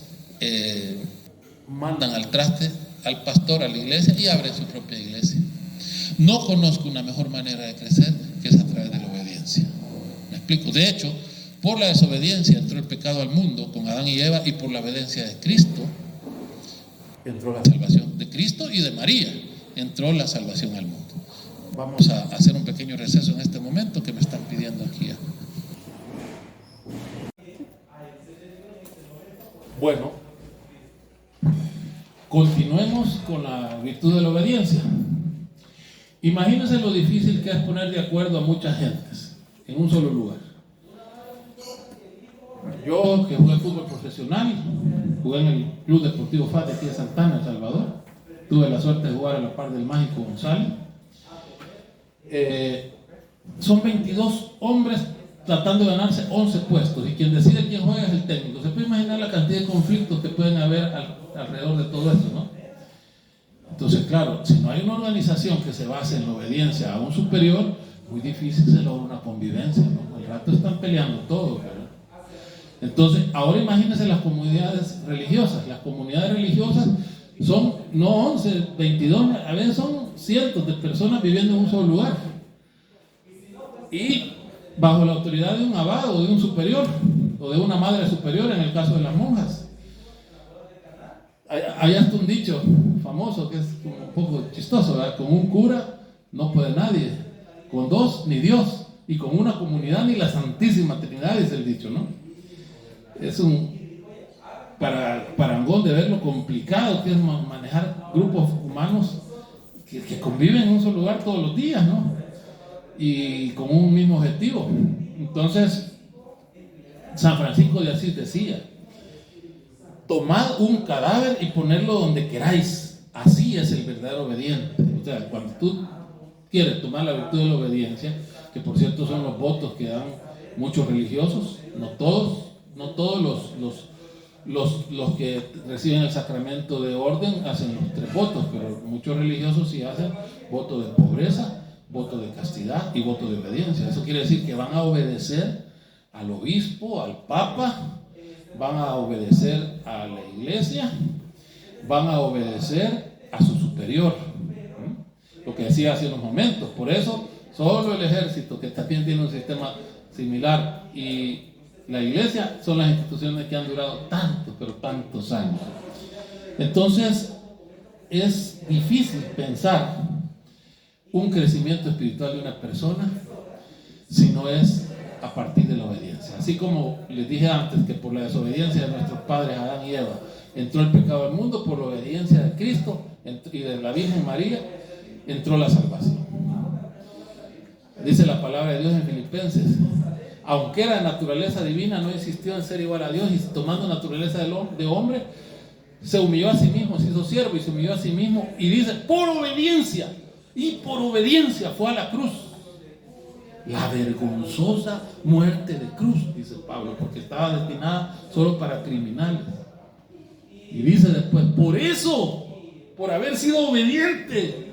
mandan al traste al pastor, a la iglesia, y abren su propia iglesia. No conozco una mejor manera de crecer que es a través de la obediencia. ¿Me explico? De hecho, por la desobediencia entró el pecado al mundo con Adán y Eva, y por la obediencia de Cristo entró la salvación de Cristo y de María, entró la salvación al mundo. Vamos a hacer un pequeño receso en este momento que me están pidiendo aquí. Bueno, continuemos con la virtud de la obediencia. Imagínense lo difícil que es poner de acuerdo a muchas gentes en un solo lugar. Yo, que jugué fútbol profesional, jugué en el Club Deportivo FAS de aquí de Santana, El Salvador. Tuve la suerte de jugar a la par del Mágico González. Son 22 hombres tratando de ganarse 11 puestos, y quien decide quién juega es el técnico. Se puede imaginar la cantidad de conflictos que pueden haber alrededor de todo eso, ¿no? Entonces, claro, si no hay una organización que se base en la obediencia a un superior, muy difícil se logra una convivencia, ¿no? Al rato están peleando todos, ¿verdad? Entonces, ahora imagínense las comunidades religiosas. Las comunidades religiosas son no 11, 22, a veces son cientos de personas viviendo en un solo lugar, y bajo la autoridad de un abad o de un superior o de una madre superior en el caso de las monjas. Hay hasta un dicho famoso que es como un poco chistoso, ¿verdad? Con un cura no puede nadie, con dos ni Dios, y con una comunidad ni la Santísima Trinidad, es el dicho, ¿no? Es un parangón de ver lo complicado que es manejar grupos humanos que conviven en un solo lugar todos los días, ¿no? Y con un mismo objetivo. Entonces, San Francisco de Asís decía: tomad un cadáver y ponerlo donde queráis. Así es el verdadero obediente. O sea, cuando tú quieres tomar la virtud de la obediencia, que por cierto son los votos que dan muchos religiosos, no todos los que reciben el sacramento de orden hacen los 3 votos, pero muchos religiosos sí hacen voto de pobreza, voto de castidad y voto de obediencia. Eso quiere decir que van a obedecer al obispo, al papa, van a obedecer a la iglesia, van a obedecer a su superior. Lo que decía hace unos momentos. Por eso solo el ejército, que también tiene un sistema similar, y la iglesia son las instituciones que han durado tantos, pero tantos años. Entonces es difícil pensar un crecimiento espiritual de una persona si no es a partir de la obediencia. Así como les dije antes que por la desobediencia de nuestros padres Adán y Eva entró el pecado al mundo, por la obediencia de Cristo y de la Virgen María entró la salvación. Dice la palabra de Dios en Filipenses: aunque era de naturaleza divina, no insistió en ser igual a Dios, y tomando naturaleza de hombre, se humilló a sí mismo, se hizo siervo y se humilló a sí mismo, y dice, por obediencia fue a la cruz. la vergonzosa muerte de cruz, dice Pablo, porque estaba destinada solo para criminales. Y dice después, por eso, por haber sido obediente,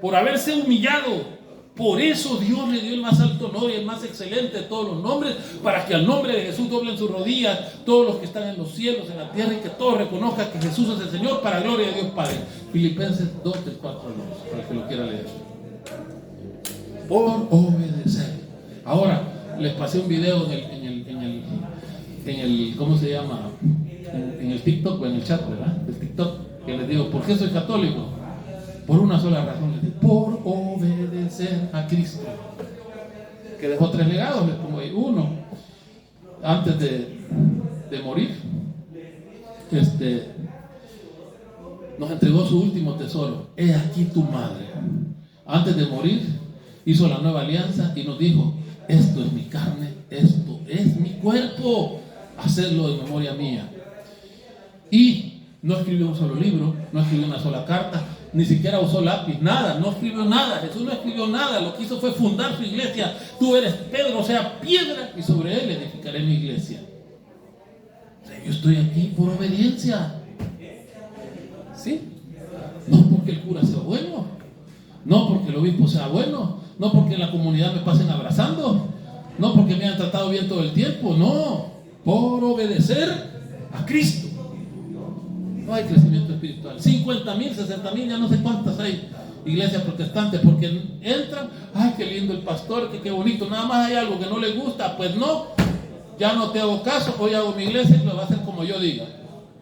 por haberse humillado, por eso Dios le dio el más alto honor y el más excelente de todos los nombres, para que al nombre de Jesús doblen sus rodillas todos los que están en los cielos, en la tierra, y que todos reconozcan que Jesús es el Señor, para gloria de Dios Padre. Filipenses 2, 3, 4, 2, para el que lo quiera leer. Por obedecer. Ahora, les pasé un video en el ¿cómo se llama? En el TikTok o en el chat, ¿verdad? El TikTok, que les digo, ¿por qué soy católico? Por una sola razón, les digo, por obedecer a Cristo, que dejó 3 legados, les pongo ahí. Uno, antes de morir, nos entregó su último tesoro. He aquí tu madre. Antes de morir, hizo la nueva alianza y nos dijo, esto es mi carne, esto es mi cuerpo, hacedlo en memoria mía. Y no escribió un solo libro, no escribió una sola carta, ni siquiera usó lápiz, nada, no escribió nada. Jesús no escribió nada, lo que hizo fue fundar su iglesia. Tú eres Pedro, o sea, piedra, y sobre él edificaré mi iglesia. O sea, yo estoy aquí por obediencia. ¿Sí? No porque el cura sea bueno, no porque el obispo sea bueno, no porque en la comunidad me pasen abrazando, no porque me han tratado bien todo el tiempo, no, por obedecer a Cristo. No hay crecimiento espiritual. 50,000, 60,000, ya no sé cuántas hay iglesias protestantes, porque entran, ay, qué lindo el pastor, que qué bonito, nada más hay algo que no les gusta, pues no, ya no te hago caso, hoy hago mi iglesia y lo va a hacer como yo diga.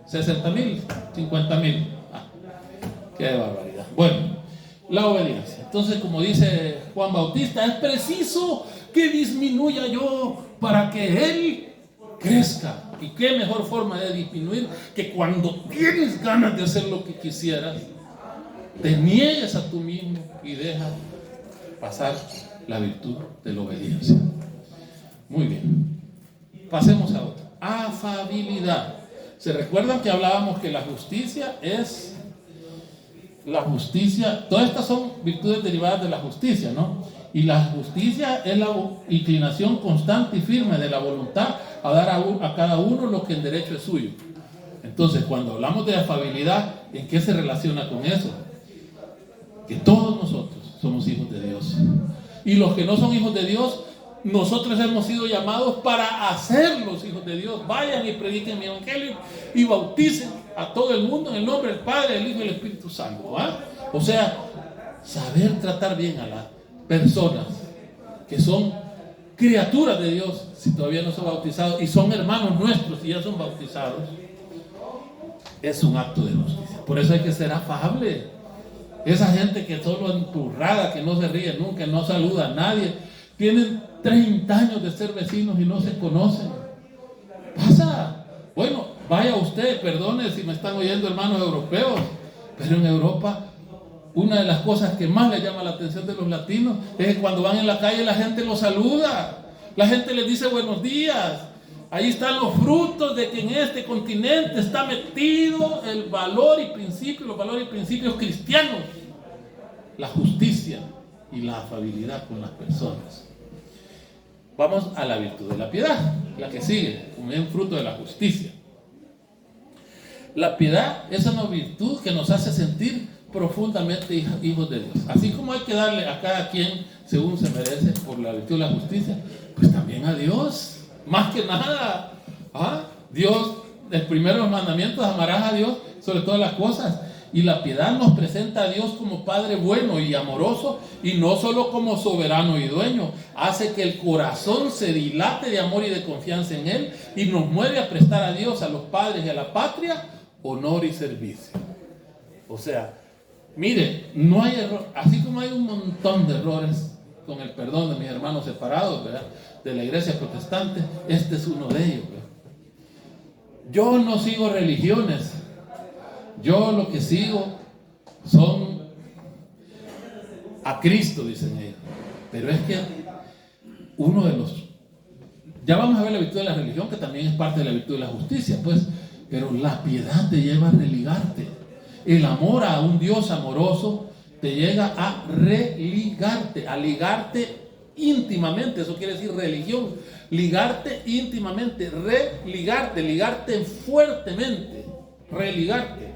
60,000, 50,000. Qué barbaridad. Bueno, la obediencia. Entonces, como dice Juan Bautista, es preciso que disminuya yo para que Él crezca. Y qué mejor forma de disminuir que cuando tienes ganas de hacer lo que quisieras, te niegues a tú mismo y dejas pasar la virtud de la obediencia. Muy bien. Pasemos a otra. Afabilidad. ¿Se recuerdan que hablábamos que la justicia es... La justicia, todas estas son virtudes derivadas de la justicia, ¿no? Y la justicia es la inclinación constante y firme de la voluntad a dar a cada uno lo que en derecho es suyo. Entonces, cuando hablamos de afabilidad, ¿en qué se relaciona con eso? Que todos nosotros somos hijos de Dios. Y los que no son hijos de Dios, nosotros hemos sido llamados para hacerlos hijos de Dios. Vayan y prediquen mi evangelio y bauticen a todo el mundo en el nombre del Padre, del Hijo y del Espíritu Santo. ¿Ah? O sea, saber tratar bien a las personas que son criaturas de Dios, si todavía no son bautizados, y son hermanos nuestros y ya son bautizados, es un acto de justicia. Por eso hay que ser afable. Esa gente que solo empurrada, que no se ríe nunca, no saluda a nadie, tienen 30 años de ser vecinos y no se conocen. Pasa. Bueno, vaya usted, perdone si me están oyendo hermanos europeos, pero en Europa una de las cosas que más le llama la atención de los latinos es que cuando van en la calle la gente los saluda, la gente les dice buenos días. Ahí están los frutos de que en este continente está metido el valor y principio, los valores y principios cristianos, la justicia y la afabilidad con las personas. Vamos a la virtud de la piedad, la que sigue, como es un fruto de la justicia. La piedad es una virtud que nos hace sentir profundamente hijos de Dios. Así como hay que darle a cada quien según se merece por la virtud de la justicia, pues también a Dios, más que nada. Dios, el primero de los mandamientos, amarás a Dios sobre todas las cosas. Y la piedad nos presenta a Dios como Padre bueno y amoroso, y no solo como soberano y dueño. Hace que el corazón se dilate de amor y de confianza en Él, y nos mueve a prestar a Dios, a los padres y a la patria, honor y servicio. O sea, mire, no hay error, así como hay un montón de errores con el perdón de mis hermanos separados, ¿verdad?, de la iglesia protestante, este es uno de ellos, ¿verdad? Yo no sigo religiones, yo lo que sigo son a Cristo, dicen ellos. Pero es que uno de los... Ya vamos a ver la virtud de la religión, que también es parte de la virtud de la justicia, pues. Pero la piedad te lleva a religarte. El amor a un Dios amoroso te llega a religarte, a ligarte íntimamente, eso quiere decir religión, ligarte íntimamente, religarte, ligarte fuertemente, religarte.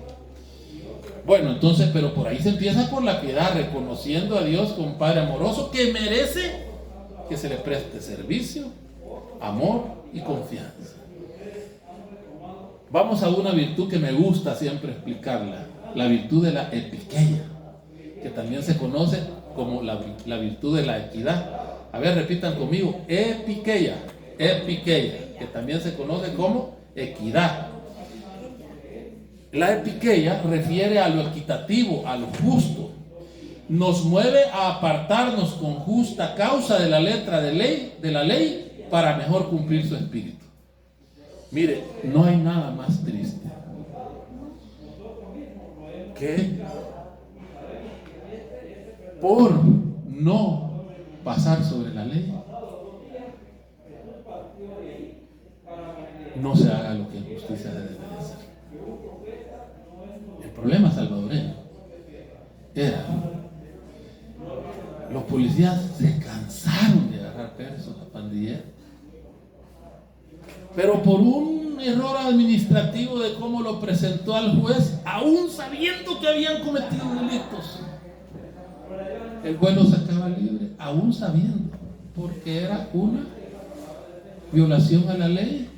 Bueno, entonces, pero por ahí se empieza por la piedad, reconociendo a Dios como Padre amoroso que merece que se le preste servicio, amor y confianza. Vamos a una virtud que me gusta siempre explicarla, la virtud de la epiqueia, que también se conoce como la virtud de la equidad. A ver, repitan conmigo, epiqueia, que también se conoce como equidad. La epiqueia refiere a lo equitativo, a lo justo. Nos mueve a apartarnos con justa causa de la letra de la ley para mejor cumplir su espíritu. Mire, no hay nada más triste que por no pasar sobre la ley no se haga lo que en justicia debe de hacer. El problema salvadoreño era: los policías se cansaron de agarrar presos a pandilleros, pero por un error administrativo de cómo lo presentó al juez, aún sabiendo que habían cometido delitos, el juez los sacaba libre, aún sabiendo, porque era una violación a la ley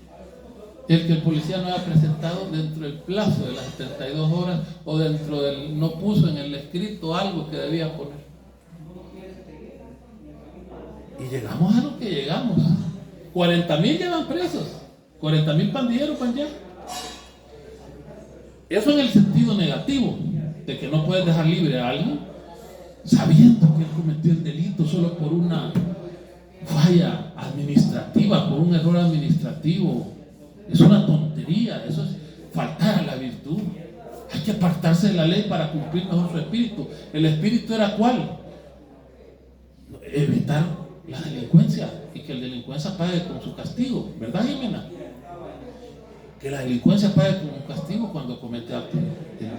el que el policía no haya presentado dentro del plazo de las 72 horas o dentro del, no puso en el escrito algo que debía poner. Y llegamos a lo que llegamos. 40,000 llevan presos, 40,000 pandilleros van ya. Eso en el sentido negativo, de que no puedes dejar libre a alguien sabiendo que él cometió el delito solo por una falla administrativa, por un error administrativo. Es una tontería, eso es faltar a la virtud. Hay que apartarse de la ley para cumplir mejor su espíritu. ¿El espíritu era cuál? Evitar la delincuencia y que el delincuencia pague con su castigo, ¿verdad, Jimena? Que la delincuencia pague con un castigo cuando comete actos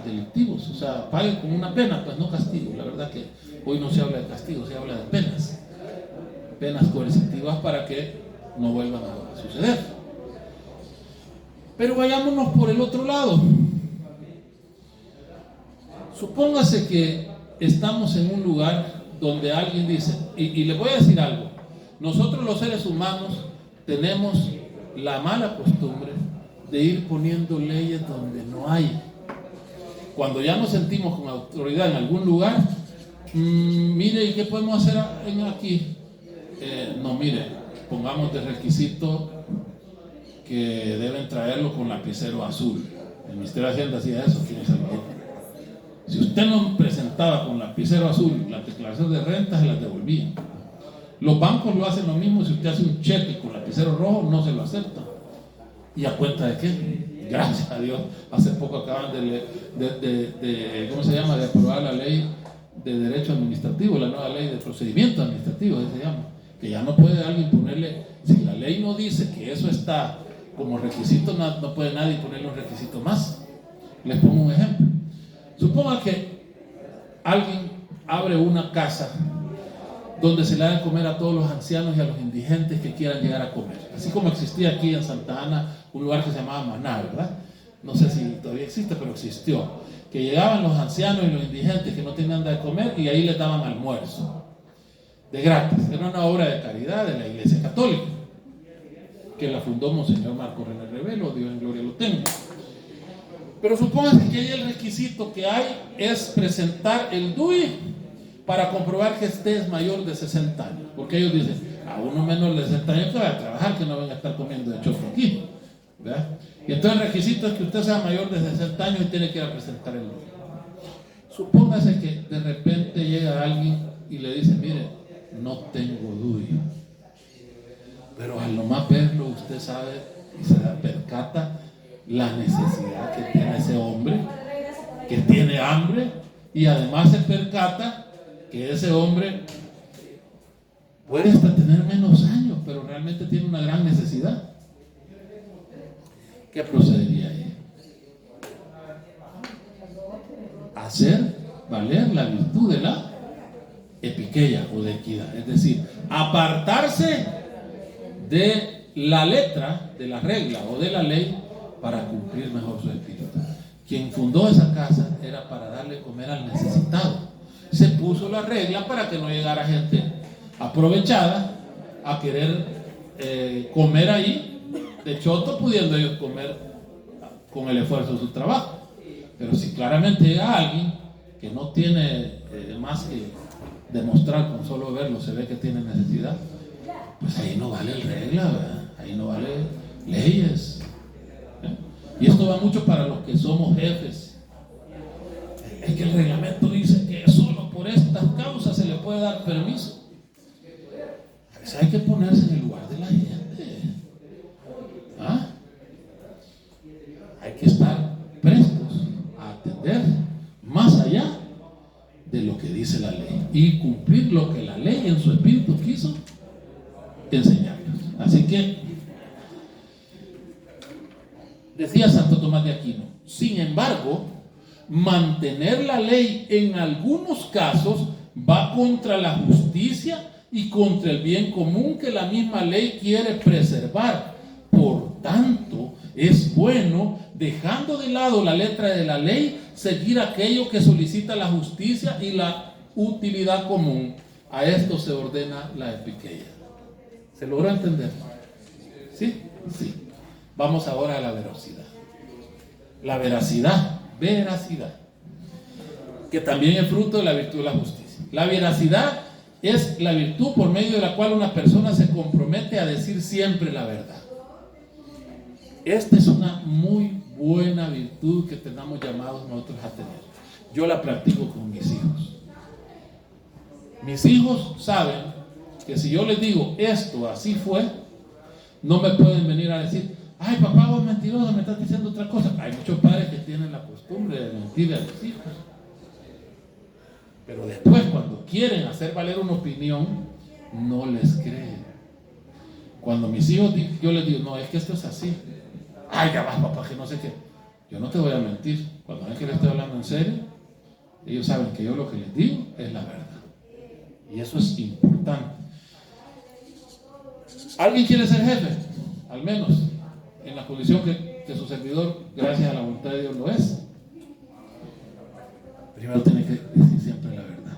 delictivos, o sea, pague con una pena, pues no castigo. La verdad que hoy no se habla de castigo, se habla de penas coercitivas para que no vuelvan a suceder. Pero vayámonos por el otro lado. Supóngase que estamos en un lugar donde alguien dice, y le voy a decir algo, nosotros los seres humanos tenemos la mala costumbre de ir poniendo leyes donde no hay. Cuando ya nos sentimos con autoridad en algún lugar, mire, ¿y qué podemos hacer aquí? No, mire, pongamos de requisito que deben traerlo con lapicero azul. El Ministerio de Hacienda hacía eso, si usted no presentaba con lapicero azul la declaración de renta, se las devolvían. Los bancos lo hacen lo mismo. Si usted hace un cheque con lapicero rojo, no se lo aceptan. ¿Y a cuenta de qué? Gracias a Dios, hace poco acaban ¿cómo se llama?, de aprobar la ley de derecho administrativo, la nueva ley de procedimiento administrativo, se llama, que ya no puede alguien ponerle, si la ley no dice que eso está como requisito, no puede nadie ponerle un requisito más. Les pongo un ejemplo. Suponga que alguien abre una casa donde se le da de comer a todos los ancianos y a los indigentes que quieran llegar a comer. Así como existía aquí en Santa Ana un lugar que se llamaba Maná, ¿verdad? No sé si todavía existe, pero existió. Que llegaban los ancianos y los indigentes que no tenían nada de comer y ahí les daban almuerzo. De gratis. Era una obra de caridad de la Iglesia Católica, que la fundó Monseñor Marco René Revelo, Dios en gloria lo tenga. Pero supóngase que ahí el requisito que hay es presentar el DUI para comprobar que estés mayor de 60 años. Porque ellos dicen, a uno menor de 60 años que va a trabajar, que no venga a estar comiendo de choco aquí, ¿verdad? Y entonces el requisito es que usted sea mayor de 60 años y tiene que ir a presentar el DUI. Supóngase que de repente llega alguien y le dice, mire, no tengo DUI. Pero al nomás verlo, usted sabe y se da percata la necesidad que tiene ese hombre, que tiene hambre, y además se percata que ese hombre puede hasta tener menos años, pero realmente tiene una gran necesidad. ¿Qué procedería ahí? Hacer valer la virtud de la epiqueia. epiqueia o de equidad. Es decir, apartarse de la letra, de la regla o de la ley para cumplir mejor su espíritu. Quien fundó esa casa era para darle comer al necesitado. Se puso la regla para que no llegara gente aprovechada a querer comer ahí de choto, pudiendo ellos comer con el esfuerzo de su trabajo. Pero si claramente llega alguien que no tiene más que demostrar, con solo verlo se ve que tiene necesidad, pues ahí no vale regla, ¿verdad? Ahí no vale leyes. Y esto va mucho para los que somos jefes. Es que el reglamento dice que solo por estas causas se le puede dar permiso. A veces hay que ponerse en el lugar de la gente. ¿Ah? Hay que estar prestos a atender más allá de lo que dice la ley y cumplir lo que la ley en su espíritu quiso enseñarnos. Así que decía Santo Tomás de Aquino, sin embargo, mantener la ley en algunos casos va contra la justicia y contra el bien común que la misma ley quiere preservar. Por tanto, es bueno, dejando de lado la letra de la ley, seguir aquello que solicita la justicia y la utilidad común. A esto se ordena la epiqueia. ¿Se logró entender? ¿Sí? Sí. Vamos ahora a la veracidad. La veracidad, que también es fruto de la virtud de la justicia. La veracidad es la virtud por medio de la cual una persona se compromete a decir siempre la verdad. Esta es una muy buena virtud que tenemos llamados nosotros a tener. Yo la practico con mis hijos. Mis hijos saben que si yo les digo esto así fue, no me pueden venir a decir, ay papá, vos mentiroso, me estás diciendo otra cosa. Hay muchos padres que tienen la costumbre de mentirle a los hijos. Pero después, cuando quieren hacer valer una opinión, no les creen. Cuando mis hijos, yo les digo, no, es que esto es así. Ay, ya vas papá, que no sé qué. Yo no te voy a mentir. Cuando ven que les estoy hablando en serio, ellos saben que yo lo que les digo es la verdad. Y eso es importante. ¿Alguien quiere ser jefe? Al menos en la condición que su servidor, gracias a la voluntad de Dios, lo es. Primero tiene que decir siempre la verdad.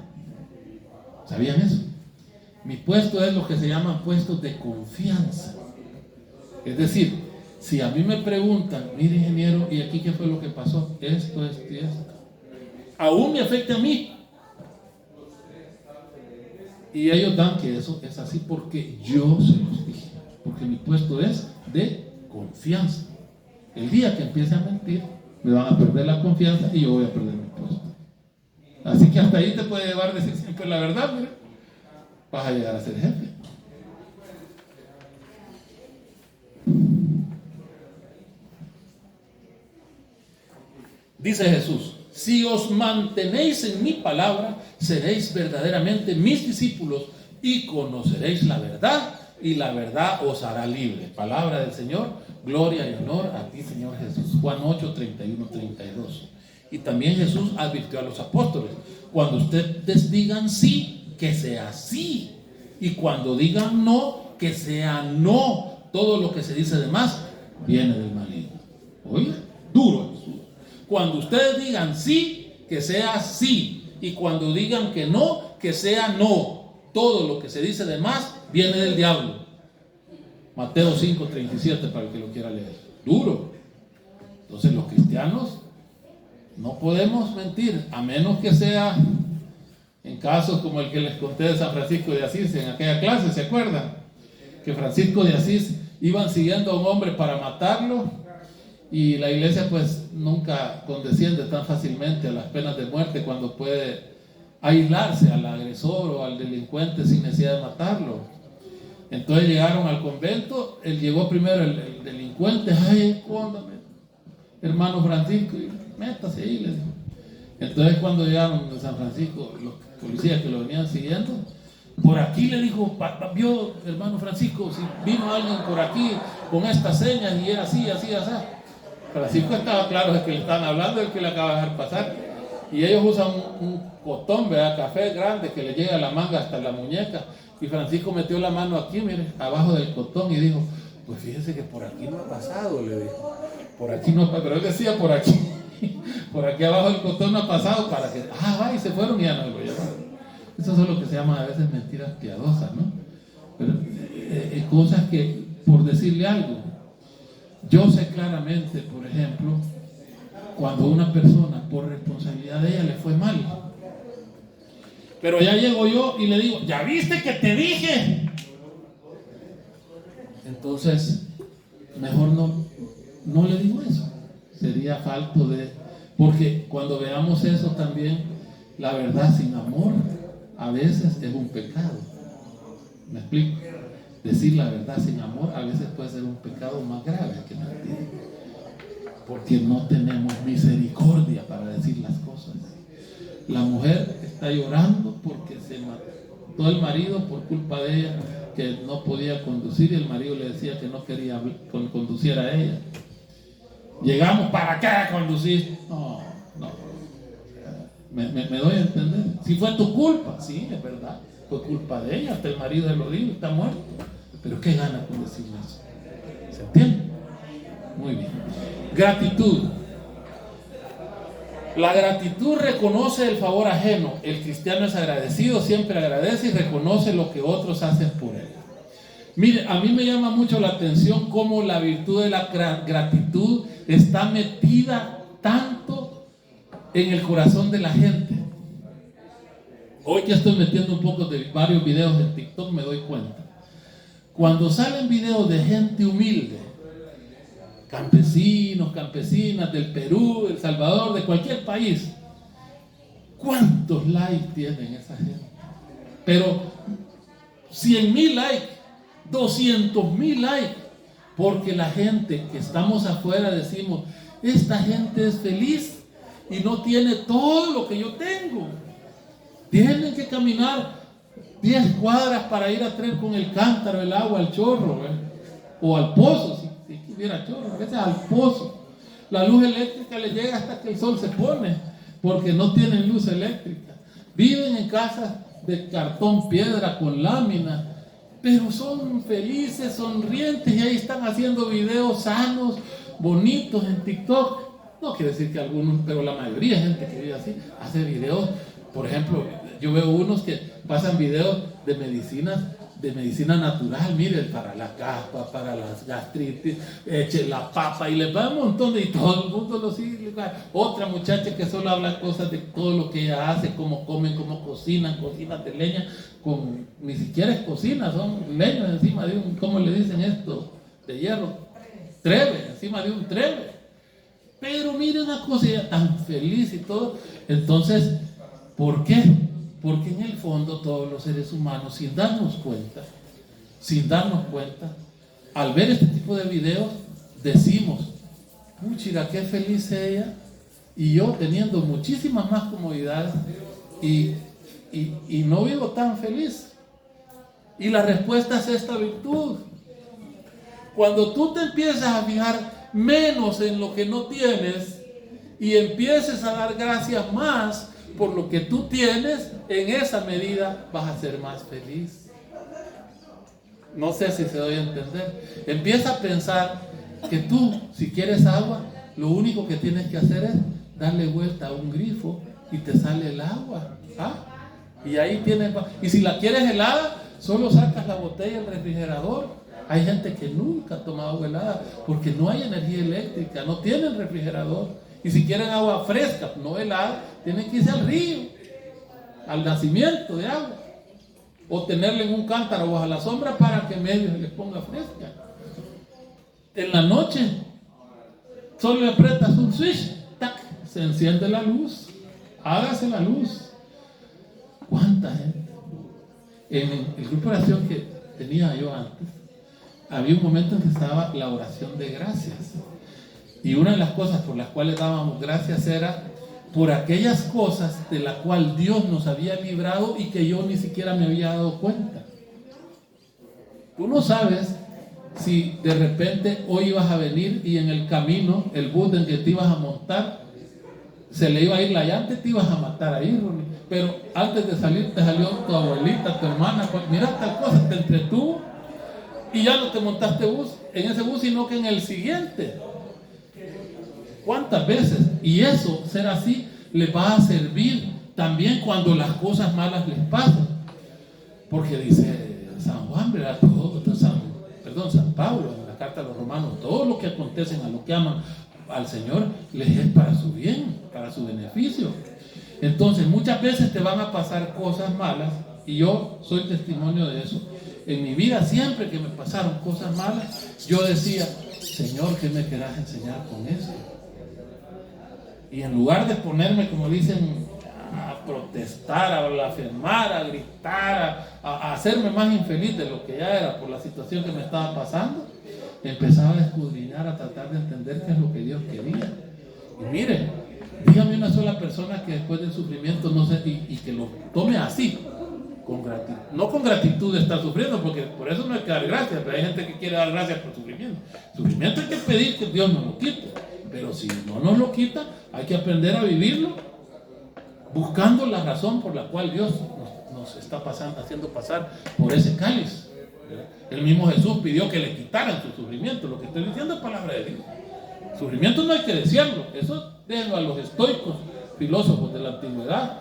¿Sabían eso? Mi puesto es lo que se llaman puestos de confianza. Es decir, si a mí me preguntan, mire ingeniero, ¿y aquí qué fue lo que pasó? Esto. Aún me afecta a mí. Y ellos dan que eso es así porque yo se los dije. Porque mi puesto es de confianza. El día que empiece a mentir, me van a perder la confianza y yo voy a perder mi puesto. Así que hasta ahí te puede llevar a decir siempre la verdad, mira. Vas a llegar a ser jefe. Dice Jesús, si os mantenéis en mi palabra, seréis verdaderamente mis discípulos y conoceréis la verdad, y la verdad os hará libre. Palabra del Señor, gloria y honor a ti, Señor Jesús. Juan 8, 31, 32. Y también Jesús advirtió a los apóstoles, cuando ustedes digan sí, que sea sí, y cuando digan no, que sea no. Todo lo que se dice de más viene del maligno. Oiga, duro Jesús. Cuando ustedes digan sí, que sea sí, y cuando digan que no, que sea no. Todo lo que se dice de más viene del diablo. Mateo 5, 37, para el que lo quiera leer. Duro. Entonces los cristianos no podemos mentir, a menos que sea en casos como el que les conté de San Francisco de Asís en aquella clase, ¿se acuerdan? Que Francisco de Asís iban siguiendo a un hombre para matarlo y la iglesia pues nunca condesciende tan fácilmente a las penas de muerte cuando puede aislarse al agresor o al delincuente sin necesidad de matarlo. Entonces llegaron al convento, él llegó primero el delincuente, ay, escóndame, hermano Francisco, y métase ahí, le dijo. Entonces cuando llegaron de San Francisco, los policías que lo venían siguiendo, por aquí le dijo, vio hermano Francisco, si vino alguien por aquí con estas señas y era así, así, así. Francisco estaba claro de que le estaban hablando, del que le acaba de dejar pasar. Y ellos usan un cotón, ¿verdad? Café grande que le llega a la manga hasta la muñeca. Y Francisco metió la mano aquí, mire, abajo del cotón y dijo, pues fíjese que por aquí no ha pasado, le dijo. Por aquí no ha pasado, pero él decía por aquí. Por aquí abajo del cotón no ha pasado para que, va, y se fueron y ya no lo llevaron. Eso es lo que se llama a veces mentiras piadosas, ¿no? Pero, cosas que, por decirle algo, yo sé claramente, por ejemplo, cuando una persona, por responsabilidad de ella, le fue mal. Pero ya llego yo y le digo, ¿ya viste que te dije? Entonces, mejor no le digo eso. Sería falto de... Porque cuando veamos eso también, la verdad sin amor a veces es un pecado. ¿Me explico? Decir la verdad sin amor a veces puede ser un pecado más grave que mentir. Porque no tenemos misericordia para decir las cosas. La mujer está llorando porque se mató el marido por culpa de ella, que no podía conducir, y el marido le decía que no quería conducir a ella. Llegamos para acá a conducir. No. Me doy a entender. Si fue tu culpa, sí, es verdad. Fue culpa de ella, hasta el marido se lo dijo, está muerto. Pero ¿qué gana con decir eso? ¿Se entiende? Muy bien. Gratitud. La gratitud reconoce el favor ajeno. El cristiano es agradecido, siempre agradece y reconoce lo que otros hacen por él. Mire, a mí me llama mucho la atención cómo la virtud de la gratitud está metida tanto en el corazón de la gente. Hoy que estoy metiendo un poco de varios videos en TikTok me doy cuenta. Cuando salen videos de gente humilde, campesinos, campesinas del Perú, El Salvador, de cualquier país, ¿cuántos likes tienen esa gente? Pero 100,000 likes, 200,000 likes, porque la gente que estamos afuera decimos, esta gente es feliz y no tiene todo lo que yo tengo. Tienen que caminar 10 cuadras para ir a traer con el cántaro el agua al chorro, o al pozo, si hubiera chorro, a veces al pozo. La luz eléctrica les llega hasta que el sol se pone, porque no tienen luz eléctrica. Viven en casas de cartón piedra con lámina, pero son felices, sonrientes, y ahí están haciendo videos sanos, bonitos en TikTok. No quiere decir que algunos, pero la mayoría de gente que vive así hace videos. Por ejemplo, yo veo unos que pasan videos de medicina natural, miren, para la caspa, para las gastritis, eche la papa, y les va un montón de, y todo el mundo lo sigue. Otra muchacha que solo habla cosas de todo lo que ella hace, cómo comen, cómo cocinan de leña, ni siquiera es cocina, son leñas encima de un, ¿cómo le dicen esto? De hierro, trebe, encima de un trebe. Pero miren una cosa, ella tan feliz y todo. Entonces, ¿por qué? Porque en el fondo todos los seres humanos, sin darnos cuenta, al ver este tipo de videos, decimos, puchiga, qué feliz ella, y yo teniendo muchísimas más comodidades, y no vivo tan feliz. Y la respuesta es esta virtud. Cuando tú te empiezas a fijar menos en lo que no tienes, y empieces a dar gracias más por lo que tú tienes, en esa medida vas a ser más feliz. No sé si se doy a entender. Empieza a pensar que tú, si quieres agua, lo único que tienes que hacer es darle vuelta a un grifo y te sale el agua. Y ahí tienes. Y si la quieres helada, solo sacas la botella del refrigerador. Hay gente que nunca ha tomado agua helada porque no hay energía eléctrica, no tienen refrigerador. Y si quieren agua fresca, no helada, tienen que irse al río, al nacimiento de agua, o tenerle en un cántaro bajo la sombra para que medio se les ponga fresca. En la noche, solo le aprietas un switch, ¡tac!, se enciende la luz, hágase la luz. ¿Cuánta gente? En el grupo de oración que tenía yo antes, había un momento en que estaba la oración de gracias. Y una de las cosas por las cuales dábamos gracias era por aquellas cosas de las cuales Dios nos había librado y que yo ni siquiera me había dado cuenta. Tú no sabes si de repente hoy ibas a venir y en el camino, el bus en que te ibas a montar, se le iba a ir la llanta y te ibas a matar ahí, Ronnie. Pero antes de salir te salió tu abuelita, tu hermana, mira tal cosa, te entretuvo y ya no te montaste en ese bus, sino que en el siguiente. ¿Cuántas veces? Y eso, ser así, les va a servir también cuando las cosas malas les pasan. Porque dice San Juan, ¿verdad? San Pablo en la carta a los romanos, todo lo que acontecen a los que aman al Señor les es para su bien, para su beneficio. Entonces muchas veces te van a pasar cosas malas, y yo soy testimonio de eso. En mi vida, siempre que me pasaron cosas malas, yo decía: Señor, ¿qué me querás enseñar con eso? Y en lugar de ponerme, como dicen, a protestar, a blasfemar, a gritar, a hacerme más infeliz de lo que ya era por la situación que me estaba pasando, empezaba a escudriñar, a tratar de entender qué es lo que Dios quería. Y miren, dígame una sola persona que después del sufrimiento no sé, y que lo tome así, con gratitud. No con gratitud de estar sufriendo, porque por eso no hay que dar gracias, pero hay gente que quiere dar gracias por sufrimiento. Sufrimiento hay que pedir que Dios nos lo quite, pero si no nos lo quita, hay que aprender a vivirlo, buscando la razón por la cual Dios nos está haciendo pasar por ese cáliz. El mismo Jesús pidió que le quitaran su sufrimiento. Lo que estoy diciendo es palabra de Dios. Sufrimiento no hay que desearlo. Eso déjenlo a los estoicos, filósofos de la antigüedad,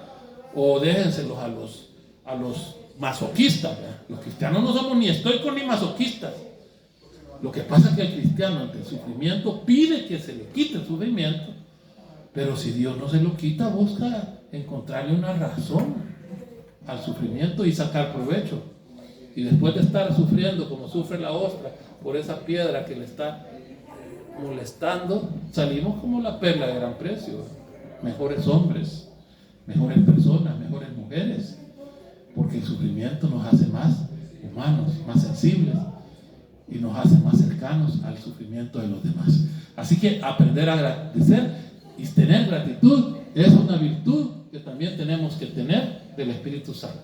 o déjenselos a los masoquistas, ¿verdad? Los cristianos no somos ni estoicos ni masoquistas. Lo que pasa es que el cristiano ante el sufrimiento pide que se le quite el sufrimiento, pero si Dios no se lo quita, busca encontrarle una razón al sufrimiento y sacar provecho. Y después de estar sufriendo como sufre la ostra por esa piedra que le está molestando, salimos como la perla de gran precio, mejores hombres, mejores personas, mejores mujeres, porque el sufrimiento nos hace más humanos, más sensibles, y nos hace más cercanos al sufrimiento de los demás. Así que aprender a agradecer y tener gratitud es una virtud que también tenemos que tener del Espíritu Santo.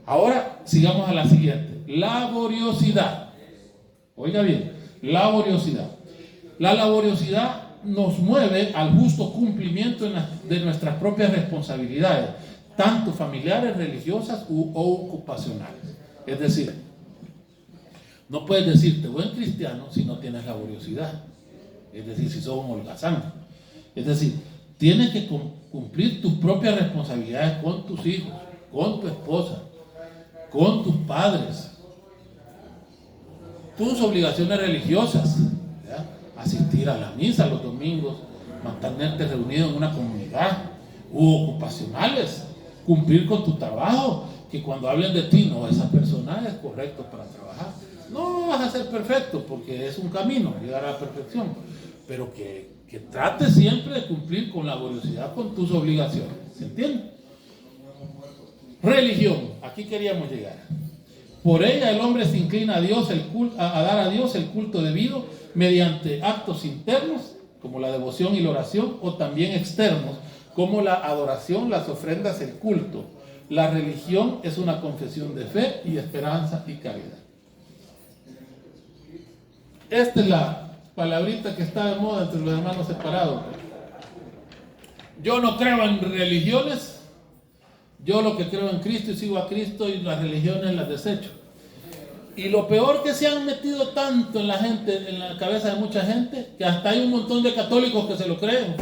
Ahora sigamos a la siguiente: laboriosidad. Oiga bien, laboriosidad. La laboriosidad nos mueve al justo cumplimiento de nuestras propias responsabilidades, tanto familiares, religiosas o ocupacionales. Es decir, no puedes decirte buen cristiano si no tienes laboriosidad. Es decir, si sos un holgazán. Es decir, tienes que cumplir tus propias responsabilidades con tus hijos, con tu esposa, con tus padres, tus obligaciones religiosas, ¿ya? Asistir a la misa los domingos, mantenerte reunido en una comunidad, u ocupacionales, cumplir con tu trabajo, que cuando hablen de ti, no, esa persona es correcto para trabajar. No vas a ser perfecto, porque es un camino llegar a la perfección, pero que trates siempre de cumplir con laboriosidad con tus obligaciones. ¿Se entiende? Religión, aquí queríamos llegar. Por ella el hombre se inclina a Dios, a dar a Dios el culto debido mediante actos internos, como la devoción y la oración, o también externos, como la adoración, las ofrendas, el culto. La religión es una confesión de fe y esperanza y caridad. Esta es la palabrita que está de moda entre los hermanos separados. Yo no creo en religiones. Yo lo que creo en Cristo y sigo a Cristo, y las religiones las desecho. Y lo peor, que se han metido tanto en la gente, en la cabeza de mucha gente, que hasta hay un montón de católicos que se lo creen.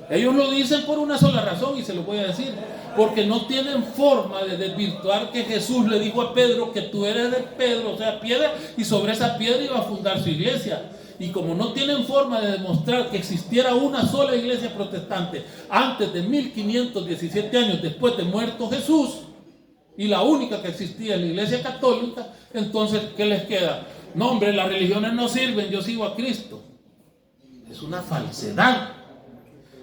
Ellos lo dicen por una sola razón, y se lo voy a decir: porque no tienen forma de desvirtuar que Jesús le dijo a Pedro que tú eres de Pedro, o sea, piedra, y sobre esa piedra iba a fundar su iglesia. Y como no tienen forma de demostrar que existiera una sola iglesia protestante antes de 1517 años después de muerto Jesús, y la única que existía es la iglesia católica, entonces, ¿qué les queda? No, hombre, las religiones no sirven, yo sigo a Cristo. Es una falsedad.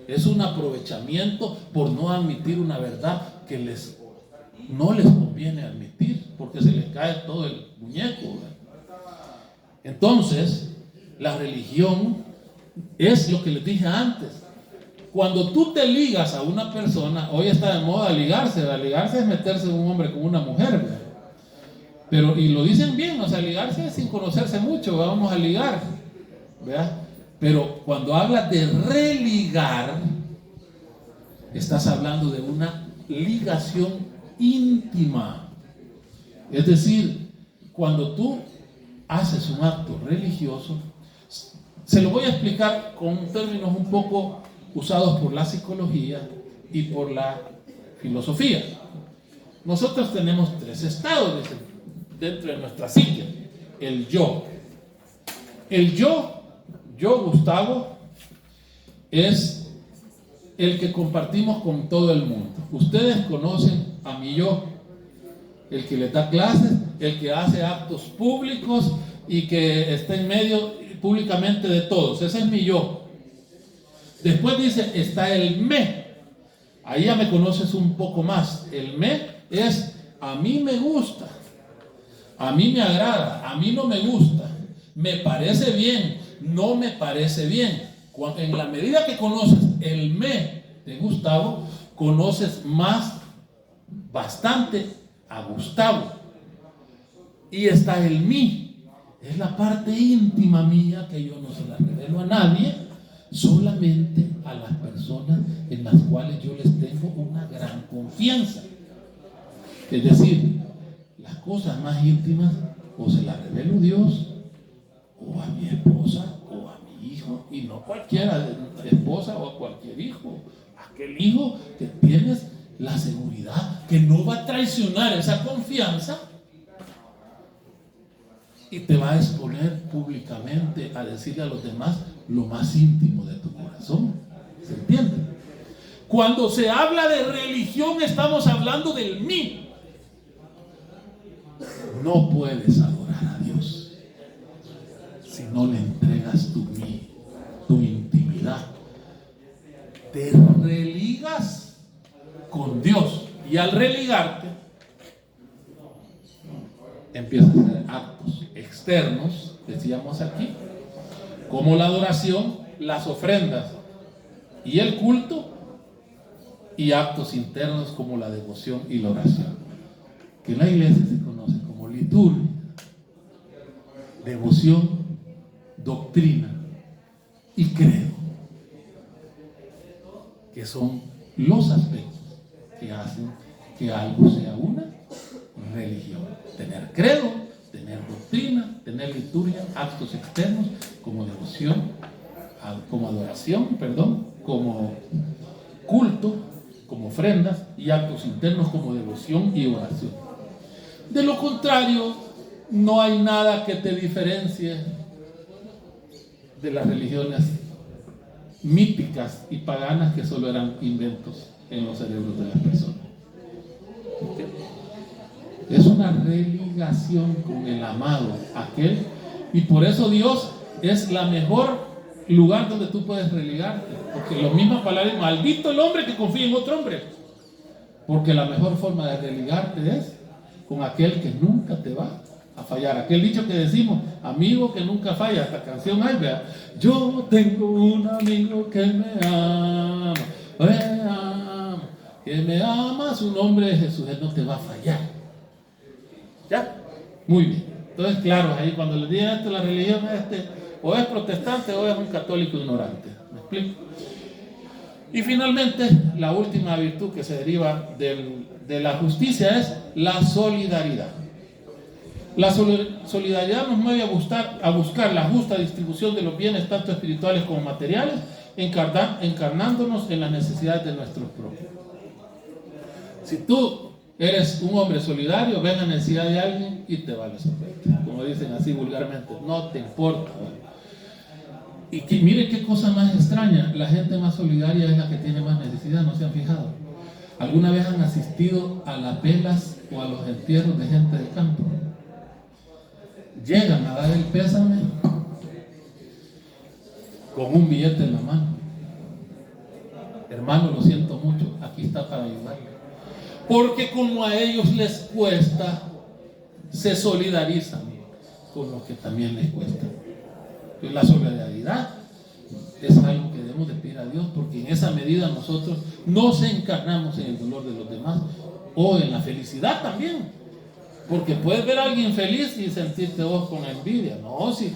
Es un aprovechamiento por no admitir una verdad que no les conviene admitir, porque se les cae todo el muñeco, ¿verdad? Entonces, la religión es lo que les dije antes. Cuando tú te ligas a una persona, hoy está de moda ligarse, ¿verdad? Ligarse es meterse un hombre con una mujer, ¿verdad? Pero, y lo dicen bien, o sea, ligarse es sin conocerse mucho, vamos a ligar, ¿verdad? Pero cuando hablas de religar, estás hablando de una ligación íntima. Es decir, cuando tú haces un acto religioso, se lo voy a explicar con términos un poco usados por la psicología y por la filosofía. Nosotros tenemos 3 estados dentro de nuestra psique. El yo. El yo Gustavo, es el que compartimos con todo el mundo. Ustedes conocen a mi yo, el que le da clases, el que hace actos públicos y que está en medio públicamente de todos. Ese es mi yo. Después dice, está el me. Ahí ya me conoces un poco más. El me es, a mí me gusta, a mí me agrada, a mí no me gusta, me parece bien, no me parece bien. En la medida que conoces el me de Gustavo, conoces bastante a Gustavo. Y está el mí, es la parte íntima mía que yo no se la revelo a nadie, solamente a las personas en las cuales yo les tengo una gran confianza. Es decir, las cosas más íntimas o se las revelo a Dios, o a mi esposa, o a mi hijo, y no cualquiera esposa o a cualquier hijo, aquel hijo que tienes la seguridad que no va a traicionar esa confianza y te va a exponer públicamente a decirle a los demás lo más íntimo de tu corazón. ¿Se entiende? Cuando se habla de religión, estamos hablando del mí. No puedes adorar a Dios si no le entregas tu mí, tu intimidad. Te religas con Dios, y al religarte empiezas a hacer actos externos, decíamos aquí, como la adoración, las ofrendas y el culto, y actos internos como la devoción y la oración, que en la iglesia se conoce como liturgia, devoción, doctrina y credo, que son los aspectos que hacen que algo sea una religión. Tener credo, tener doctrina, tener liturgia, actos externos como devoción, como adoración, como culto, como ofrendas, y actos internos como devoción y oración. De lo contrario, no hay nada que te diferencie de las religiones míticas y paganas que solo eran inventos en los cerebros de las personas. ¿Okay? Es una religación con el amado, aquel, y por eso Dios es la mejor lugar donde tú puedes religarte, porque la misma palabra es: maldito el hombre que confía en otro hombre, porque la mejor forma de religarte es con aquel que nunca te va a fallar. Aquel dicho que decimos, amigo que nunca falla. Esta canción hay, vea: yo tengo un amigo que me ama, que me ama, su nombre es Jesús. Él no te va a fallar. ¿Ya? Muy bien. Entonces, claro, ahí cuando le digan esto, la religión o es protestante o es un católico ignorante. ¿Me explico? Y finalmente, la última virtud que se deriva de la justicia es la solidaridad. La solidaridad nos mueve a buscar la justa distribución de los bienes, tanto espirituales como materiales, encarnándonos en las necesidades de nuestros propios. Si tú eres un hombre solidario, ves la necesidad de alguien y te vale solamente, como dicen así vulgarmente, no te importa. Y mire qué cosa más extraña, la gente más solidaria es la que tiene más necesidad. ¿No se han fijado? ¿Alguna vez han asistido a las velas o a los entierros de gente del campo? Llegan a dar el pésame con un billete en la mano: hermano, lo siento mucho, aquí está para ayudarle. Porque como a ellos les cuesta, se solidarizan con lo que también les cuesta. Entonces, la solidaridad es algo que debemos de pedir a Dios, porque en esa medida nosotros nos encarnamos en el dolor de los demás, o en la felicidad también. Porque puedes ver a alguien feliz y sentirte vos con envidia. No, sí.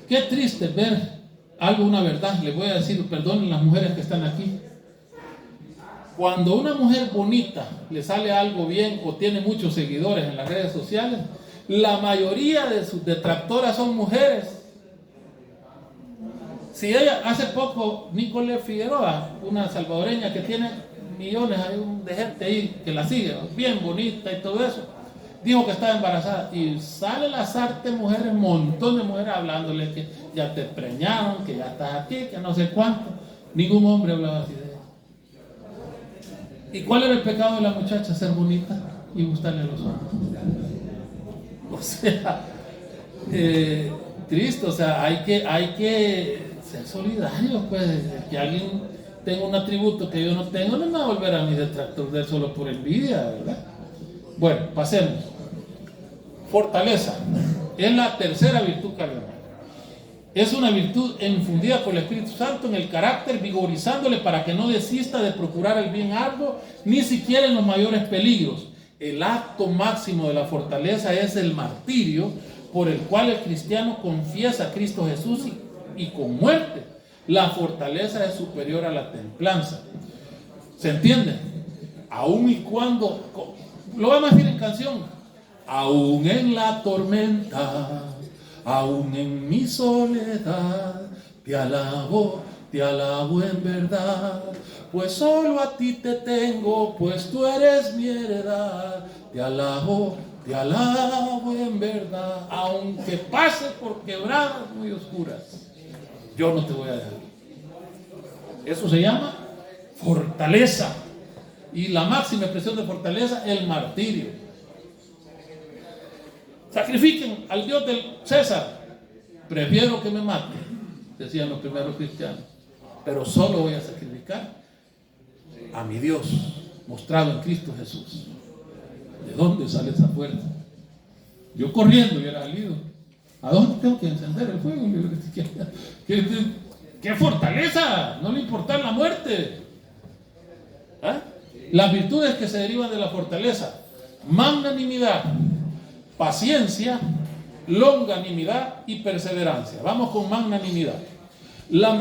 Qué triste ver una verdad, les voy a decir, perdonen las mujeres que están aquí. Cuando una mujer bonita le sale algo bien o tiene muchos seguidores en las redes sociales, la mayoría de sus detractoras son mujeres. Si ella, hace poco, Nicole Figueroa, una salvadoreña que tiene millones de gente ahí que la sigue, bien bonita y todo eso, dijo que estaba embarazada y sale las artes mujeres, un montón de mujeres hablándole que ya te preñaron, que ya estás aquí, que no sé cuánto. Ningún hombre hablaba así de ella. ¿Y cuál era el pecado de la muchacha? Ser bonita y gustarle a los hombres. O sea, triste, o sea, hay que ser solidarios, pues. Que alguien tenga un atributo que yo no tengo, no me va a volver a mi detractor de él solo por envidia, ¿verdad? Bueno, pasemos. Fortaleza es la tercera virtud cardenal. Es una virtud infundida por el Espíritu Santo en el carácter, vigorizándole para que no desista de procurar el bien arduo, ni siquiera en los mayores peligros. El acto máximo de la fortaleza es el martirio, por el cual el cristiano confiesa a Cristo Jesús y con muerte. La fortaleza es superior a la templanza. ¿Se entiende? Aún y cuando, lo vamos a decir en canción, aún en la tormenta, aún en mi soledad, te alabo en verdad, pues solo a ti te tengo, pues tú eres mi heredad. Te alabo en verdad, aunque pases por quebradas muy oscuras, yo no te voy a dejar. Eso se llama fortaleza. Y la máxima expresión de fortaleza, el martirio. Sacrifiquen al Dios del César. Prefiero que me mate, decían los primeros cristianos, pero solo voy a sacrificar a mi Dios mostrado en Cristo Jesús. ¿De dónde sale esa fuerza? Yo corriendo hubiera salido. ¿A dónde tengo que encender el fuego? ¿Qué fortaleza? No le importa la muerte. ¿Ah? Las virtudes que se derivan de la fortaleza: magnanimidad, paciencia, longanimidad y perseverancia. Vamos con magnanimidad. La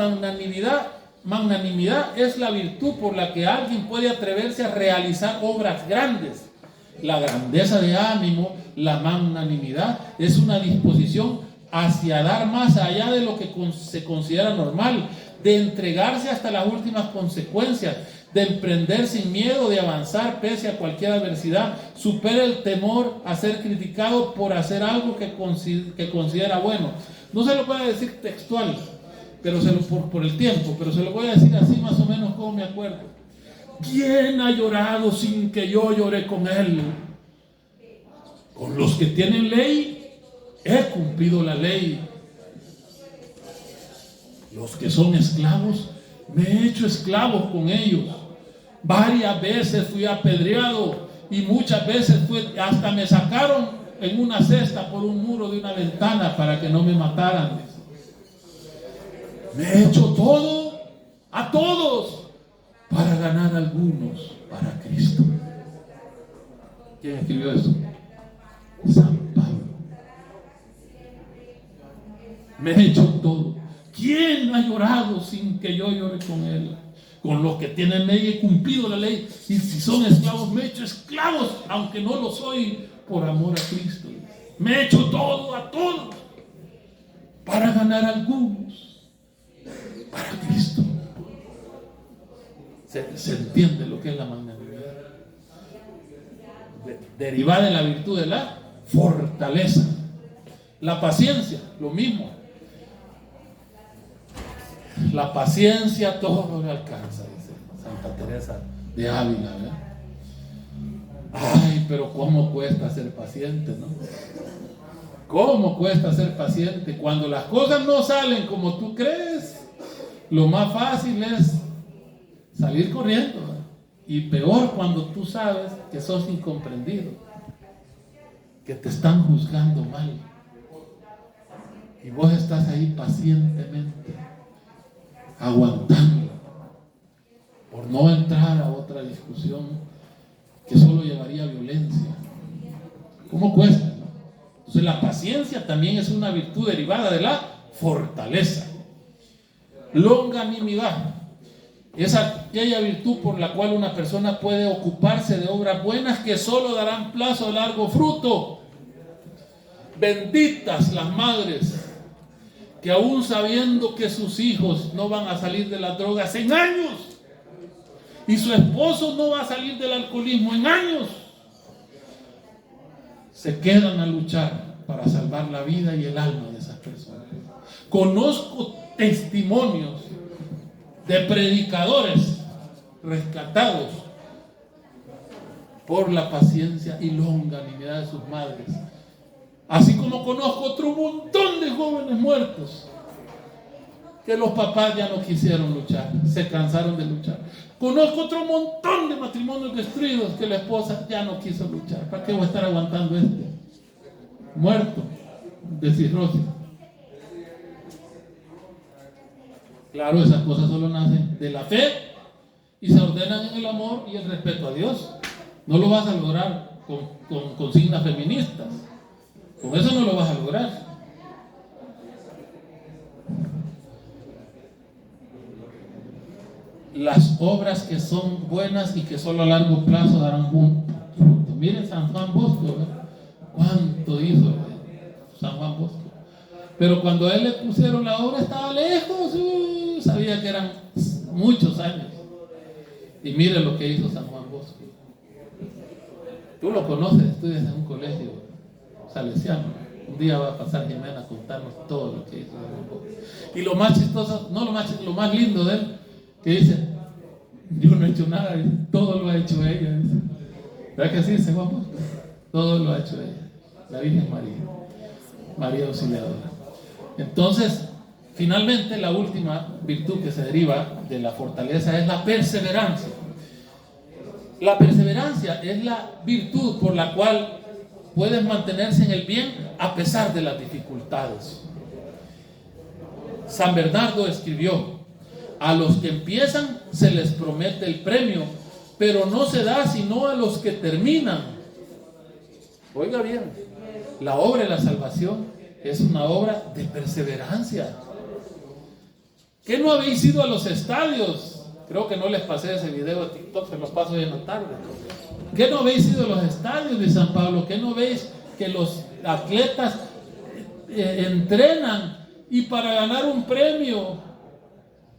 magnanimidad es la virtud por la que alguien puede atreverse a realizar obras grandes. La grandeza de ánimo, la magnanimidad, es una disposición hacia dar más allá de lo que se considera normal, de entregarse hasta las últimas consecuencias, de emprender sin miedo, de avanzar pese a cualquier adversidad. Supera el temor a ser criticado por hacer algo que considera bueno. No se lo puede decir textual, pero por el tiempo, pero se lo voy a decir así más o menos como me acuerdo. ¿Quién ha llorado sin que yo llore con él? Con los que tienen ley, he cumplido la ley. Los que son esclavos, me he hecho esclavo con ellos. Varias veces fui apedreado y muchas veces hasta me sacaron en una cesta por un muro de una ventana para que no me mataran. Me he hecho todo a todos para ganar a algunos para Cristo. ¿Quién escribió eso? San Pablo. Me he hecho todo. ¿Quién ha llorado sin que yo llore con él? Con los que tienen ley he cumplido la ley, y si son esclavos me he hecho esclavos, aunque no lo soy, por amor a Cristo. Me he hecho todo a todos para ganar a algunos para Cristo. ¿Se entiende lo que es la magnanimidad? Derivada de la virtud de la fortaleza. La paciencia, lo mismo. La paciencia todo le alcanza, dice Santa Teresa de Ávila, ¿verdad? Ay, pero cómo cuesta ser paciente, ¿no? ¿Cómo cuesta ser paciente? Cuando las cosas no salen como tú crees, lo más fácil es salir corriendo, ¿verdad? Y peor cuando tú sabes que sos incomprendido, que te están juzgando mal, y vos estás ahí pacientemente aguantando por no entrar a otra discusión que solo llevaría a violencia. ¿Cómo cuesta, no? Entonces la paciencia también es una virtud derivada de la fortaleza. Longanimidad es aquella virtud por la cual una persona puede ocuparse de obras buenas que solo darán plazo a largo fruto. Benditas las madres que aún sabiendo que sus hijos no van a salir de las drogas en años y su esposo no va a salir del alcoholismo en años, se quedan a luchar para salvar la vida y el alma de esas personas. Conozco testimonios de predicadores rescatados por la paciencia y longanimidad de sus madres. Así como conozco otro montón de jóvenes muertos que los papás ya no quisieron luchar, se cansaron de luchar. Conozco otro montón de matrimonios destruidos que la esposa ya no quiso luchar. ¿Para qué voy a estar aguantando muerto de cirrosis? Claro, esas cosas solo nacen de la fe y se ordenan en el amor y el respeto a Dios. No lo vas a lograr con consignas feministas. Con eso no lo vas a lograr. Las obras que son buenas y que solo a largo plazo darán fruto. Miren San Juan Bosco, ¿eh? ¿Cuánto hizo San Juan Bosco? Pero cuando a él le pusieron la obra estaba lejos, sabía que eran muchos años. Y mire lo que hizo San Juan Bosco. Tú lo conoces, estudias en un colegio salesiano. Un día va a pasar Jimena a contarnos todo lo que hizo San Juan Bosco. Y lo más chistoso, no lo más chistoso, lo más lindo de él, que dice, yo no he hecho nada, todo lo ha hecho ella. Dice. ¿Verdad que sí, dice Juan Bosco? Todo lo ha hecho ella, la Virgen María, María Auxiliadora. Entonces, finalmente la última virtud que se deriva de la fortaleza es la perseverancia. La perseverancia es la virtud por la cual puedes mantenerse en el bien a pesar de las dificultades. San Bernardo escribió: a los que empiezan se les promete el premio, pero no se da sino a los que terminan. Oiga bien, la obra de la salvación es una obra de perseverancia. ¿Qué no habéis ido a los estadios? Creo que no les pasé ese video de TikTok, se los paso hoy en la tarde. ¿Qué no habéis ido a los estadios de San Pablo? ¿Qué no veis que los atletas entrenan y para ganar un premio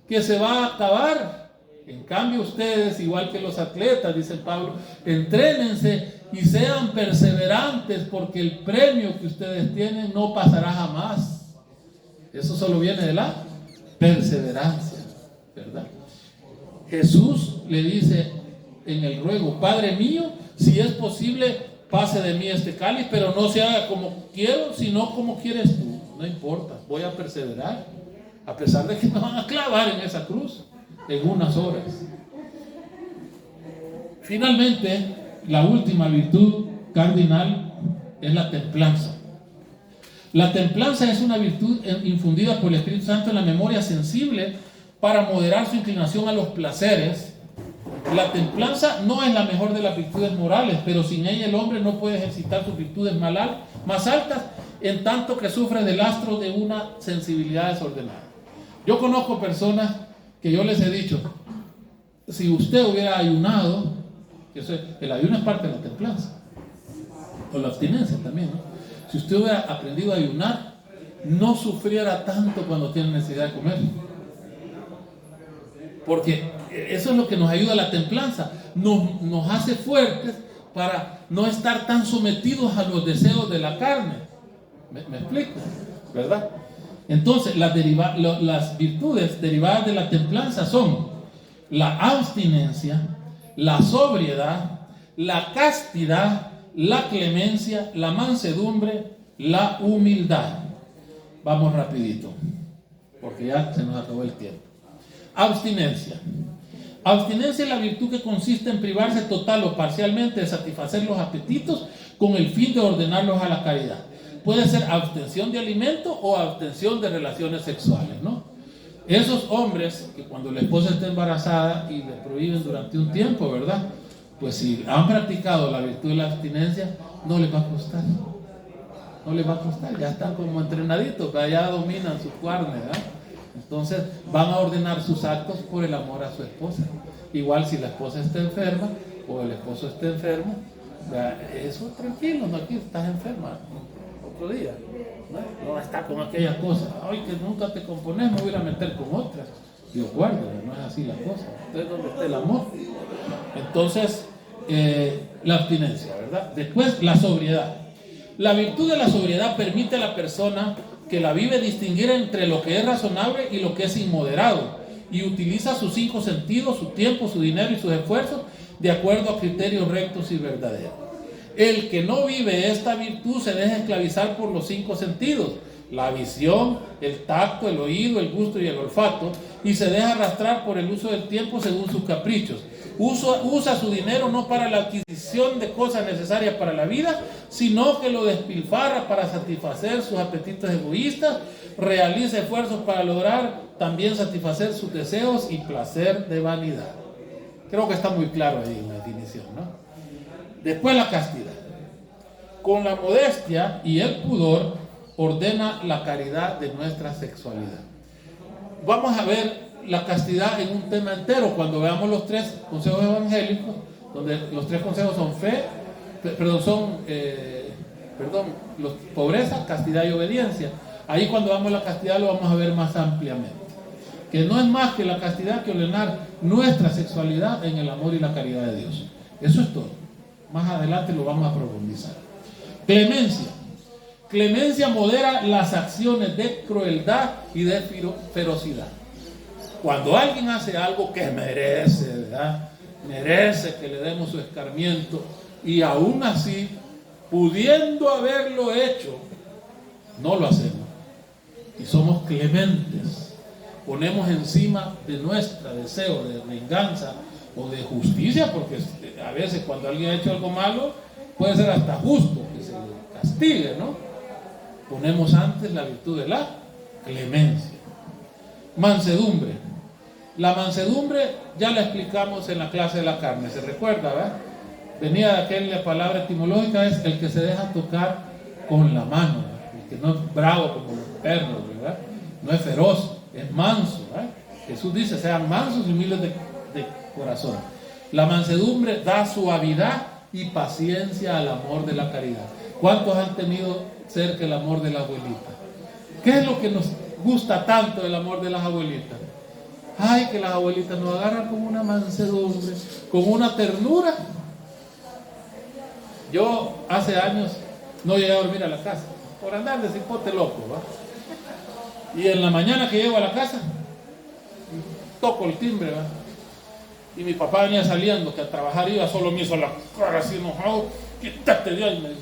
que se va a acabar? En cambio ustedes, igual que los atletas, dice Pablo, entrénense y sean perseverantes, porque el premio que ustedes tienen no pasará jamás. Eso solo viene de la perseverancia, ¿verdad? Jesús le dice en el ruego: Padre mío, si es posible, pase de mí este cáliz, pero no se haga como quiero, sino como quieres tú. No importa, voy a perseverar, a pesar de que me van a clavar en esa cruz en unas horas. Finalmente, la última virtud cardinal es la templanza. La templanza es una virtud infundida por el Espíritu Santo en la memoria sensible para moderar su inclinación a los placeres. La templanza no es la mejor de las virtudes morales, pero sin ella el hombre no puede ejercitar sus virtudes más altas, en tanto que sufre del lastro de una sensibilidad desordenada. Yo conozco personas que yo les he dicho: si usted hubiera ayunado, el ayuno es parte de la templanza, o la abstinencia también, ¿no? Si usted hubiera aprendido a ayunar, no sufriera tanto cuando tiene necesidad de comer, porque eso es lo que nos ayuda a la templanza, nos hace fuertes para no estar tan sometidos a los deseos de la carne. ¿Me explico? ¿Verdad? Entonces, las virtudes derivadas de la templanza son la abstinencia, la sobriedad, la castidad, la clemencia, la mansedumbre, la humildad. Vamos rapidito, porque ya se nos acabó el tiempo. Abstinencia. Abstinencia es la virtud que consiste en privarse total o parcialmente de satisfacer los apetitos con el fin de ordenarlos a la caridad. Puede ser abstención de alimento o abstención de relaciones sexuales, ¿no? Esos hombres que cuando la esposa está embarazada y le prohíben durante un tiempo, ¿verdad? Pues si han practicado la virtud de la abstinencia, no les va a costar. No les va a costar, ya están como entrenaditos, ya dominan su carne, ¿verdad? Entonces van a ordenar sus actos por el amor a su esposa. Igual si la esposa está enferma o el esposo está enfermo, eso tranquilo, no, aquí estás enferma otro día, no está con aquellas cosas, ay, que nunca te compones, me voy a ir a meter con otras. Dios guarde, no es así la cosa. Entonces, ¿dónde está el amor? Entonces, la abstinencia, ¿verdad? Después, la sobriedad. La virtud de la sobriedad permite a la persona que la vive distinguir entre lo que es razonable y lo que es inmoderado, y utiliza sus 5 sentidos, su tiempo, su dinero y sus esfuerzos de acuerdo a criterios rectos y verdaderos. El que no vive esta virtud se deja esclavizar por los 5 sentidos, la visión, el tacto, el oído, el gusto y el olfato, y se deja arrastrar por el uso del tiempo según sus caprichos. Usa su dinero no para la adquisición de cosas necesarias para la vida, sino que lo despilfarra para satisfacer sus apetitos egoístas, realiza esfuerzos para lograr también satisfacer sus deseos y placer de vanidad. Creo que está muy claro ahí en la definición, ¿no? Después la castidad. Con la modestia y el pudor ordena la caridad de nuestra sexualidad. Vamos a ver la castidad en un tema entero cuando veamos los 3 consejos evangélicos, donde los 3 consejos son pobreza, castidad y obediencia. Ahí cuando veamos la castidad lo vamos a ver más ampliamente, que no es más que la castidad que ordenar nuestra sexualidad en el amor y la caridad de Dios. Eso es todo. Más adelante lo vamos a profundizar. Clemencia. Clemencia modera las acciones de crueldad y de ferocidad. Cuando alguien hace algo que merece, ¿verdad? Merece que le demos su escarmiento, y aún así, pudiendo haberlo hecho, no lo hacemos. Y somos clementes. Ponemos encima de nuestro deseo de venganza o de justicia, porque a veces cuando alguien ha hecho algo malo, puede ser hasta justo que se le castigue, ¿no? Ponemos antes la virtud de la clemencia. Mansedumbre. La mansedumbre ya la explicamos en la clase de la carne, ¿se recuerda, verdad? Venía de aquella palabra etimológica, es el que se deja tocar con la mano, ¿verdad? El que no es bravo como los perros, ¿verdad? No es feroz, es manso, ¿verdad? Jesús dice, sean mansos y humildes de corazón. La mansedumbre da suavidad y paciencia al amor de la caridad. ¿Cuántos han tenido cerca el amor de la abuelita? ¿Qué es lo que nos gusta tanto del amor de las abuelitas? Ay, que las abuelitas nos agarran con una mansedumbre, con una ternura. Yo hace años no llegué a dormir a la casa por andar de cipote loco, ¿va? Y en la mañana que llego a la casa toco el timbre, ¿va? Y mi papá venía saliendo, que a trabajar iba, solo me hizo la cara así enojado, quítate de ahí, me dice.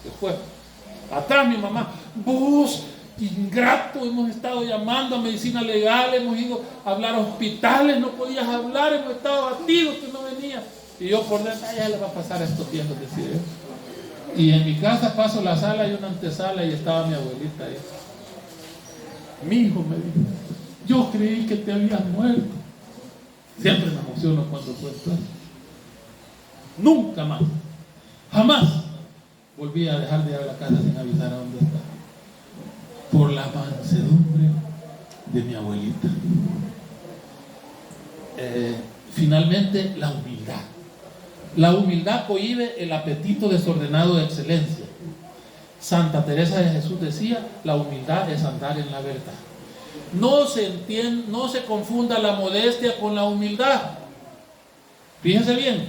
Después, atrás mi mamá, vos, ingrato, hemos estado llamando a medicina legal, hemos ido a hablar a hospitales, no podías hablar, hemos estado abatidos que no venía. Y yo por dentro, ya le va a pasar a estos viejos, decía yo. Y en mi casa paso la sala y una antesala y estaba mi abuelita ahí. Mi hijo me dijo, yo creí que te habías muerto. Siempre me emociono cuando cuento eso. Nunca más, jamás volví a dejar de ir a la casa sin avisar a dónde estaba. Por la mansedumbre de mi abuelita. Finalmente, la humildad. La humildad cohíbe el apetito desordenado de excelencia. Santa Teresa de Jesús decía, la humildad es andar en la verdad. No se confunda la modestia con la humildad. Fíjense bien,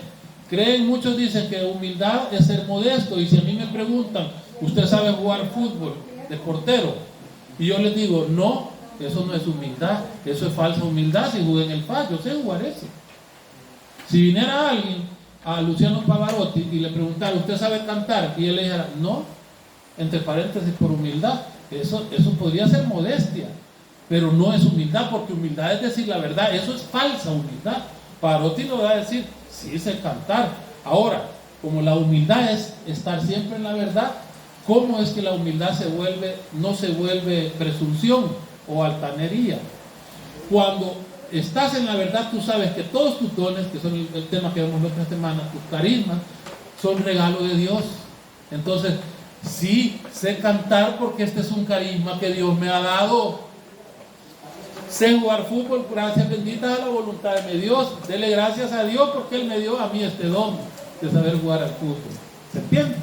muchos dicen que humildad es ser modesto, y si a mí me preguntan, ¿usted sabe jugar fútbol de portero? Y yo les digo, no, eso no es humildad, eso es falsa humildad. Si jugué en el FAS, yo sé jugar eso. Si viniera alguien a Luciano Pavarotti y le preguntara, ¿usted sabe cantar? Y él le dijera, no, entre paréntesis, por humildad, eso podría ser modestia, pero no es humildad, porque humildad es decir la verdad, eso es falsa humildad. Pavarotti lo va a decir, sí sé cantar. Ahora, como la humildad es estar siempre en la verdad, ¿cómo es que la humildad no se vuelve presunción o altanería? Cuando estás en la verdad, tú sabes que todos tus dones, que son el tema que vemos la otra semana, tus carismas, son regalo de Dios. Entonces, sí, sé cantar porque este es un carisma que Dios me ha dado. Sé jugar fútbol, gracias benditas a la voluntad de mi Dios. Dele gracias a Dios porque Él me dio a mí este don de saber jugar al fútbol. ¿Se entiende?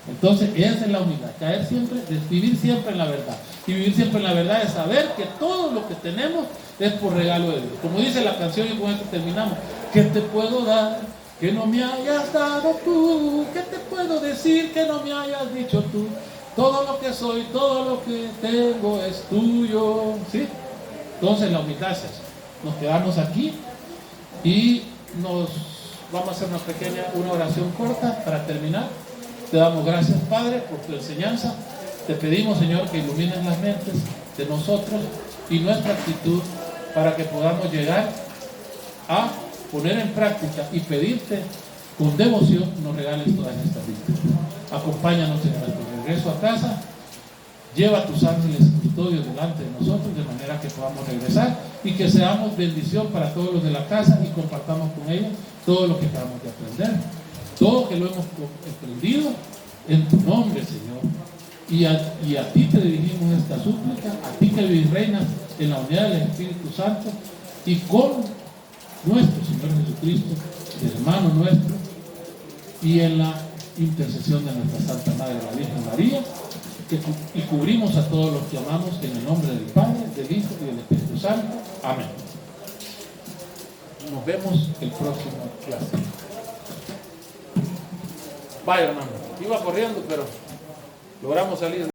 Entonces, esa es la humildad, caer siempre, vivir siempre en la verdad. Y vivir siempre en la verdad es saber que todo lo que tenemos es por regalo de Dios. Como dice la canción, y con esto terminamos: ¿qué te puedo dar que no me hayas dado tú? ¿Qué te puedo decir que no me hayas dicho tú? Todo lo que soy, todo lo que tengo es tuyo. ¿Sí? Entonces la humildad es eso. Nos quedamos aquí y nos vamos a hacer una oración corta para terminar. Te damos gracias, Padre, por tu enseñanza. Te pedimos, Señor, que ilumines las mentes de nosotros y nuestra actitud para que podamos llegar a poner en práctica y pedirte con devoción nos regales todas estas virtudes. Acompáñanos en nuestro regreso a casa. Lleva a tus ángeles custodios delante de nosotros de manera que podamos regresar y que seamos bendición para todos los de la casa y compartamos con ellos todo lo que acabamos de aprender. Todo que lo hemos aprendido en tu nombre, Señor. Y a ti te dirigimos esta súplica, a ti que vivís, reinas en la unidad del Espíritu Santo y con nuestro Señor Jesucristo, hermano nuestro, y en la intercesión de nuestra Santa Madre, la Virgen María, y cubrimos a todos los que amamos en el nombre del Padre, del Hijo y del Espíritu Santo. Amén. Nos vemos el próximo clase. Vaya, hermano, iba corriendo, pero logramos salir.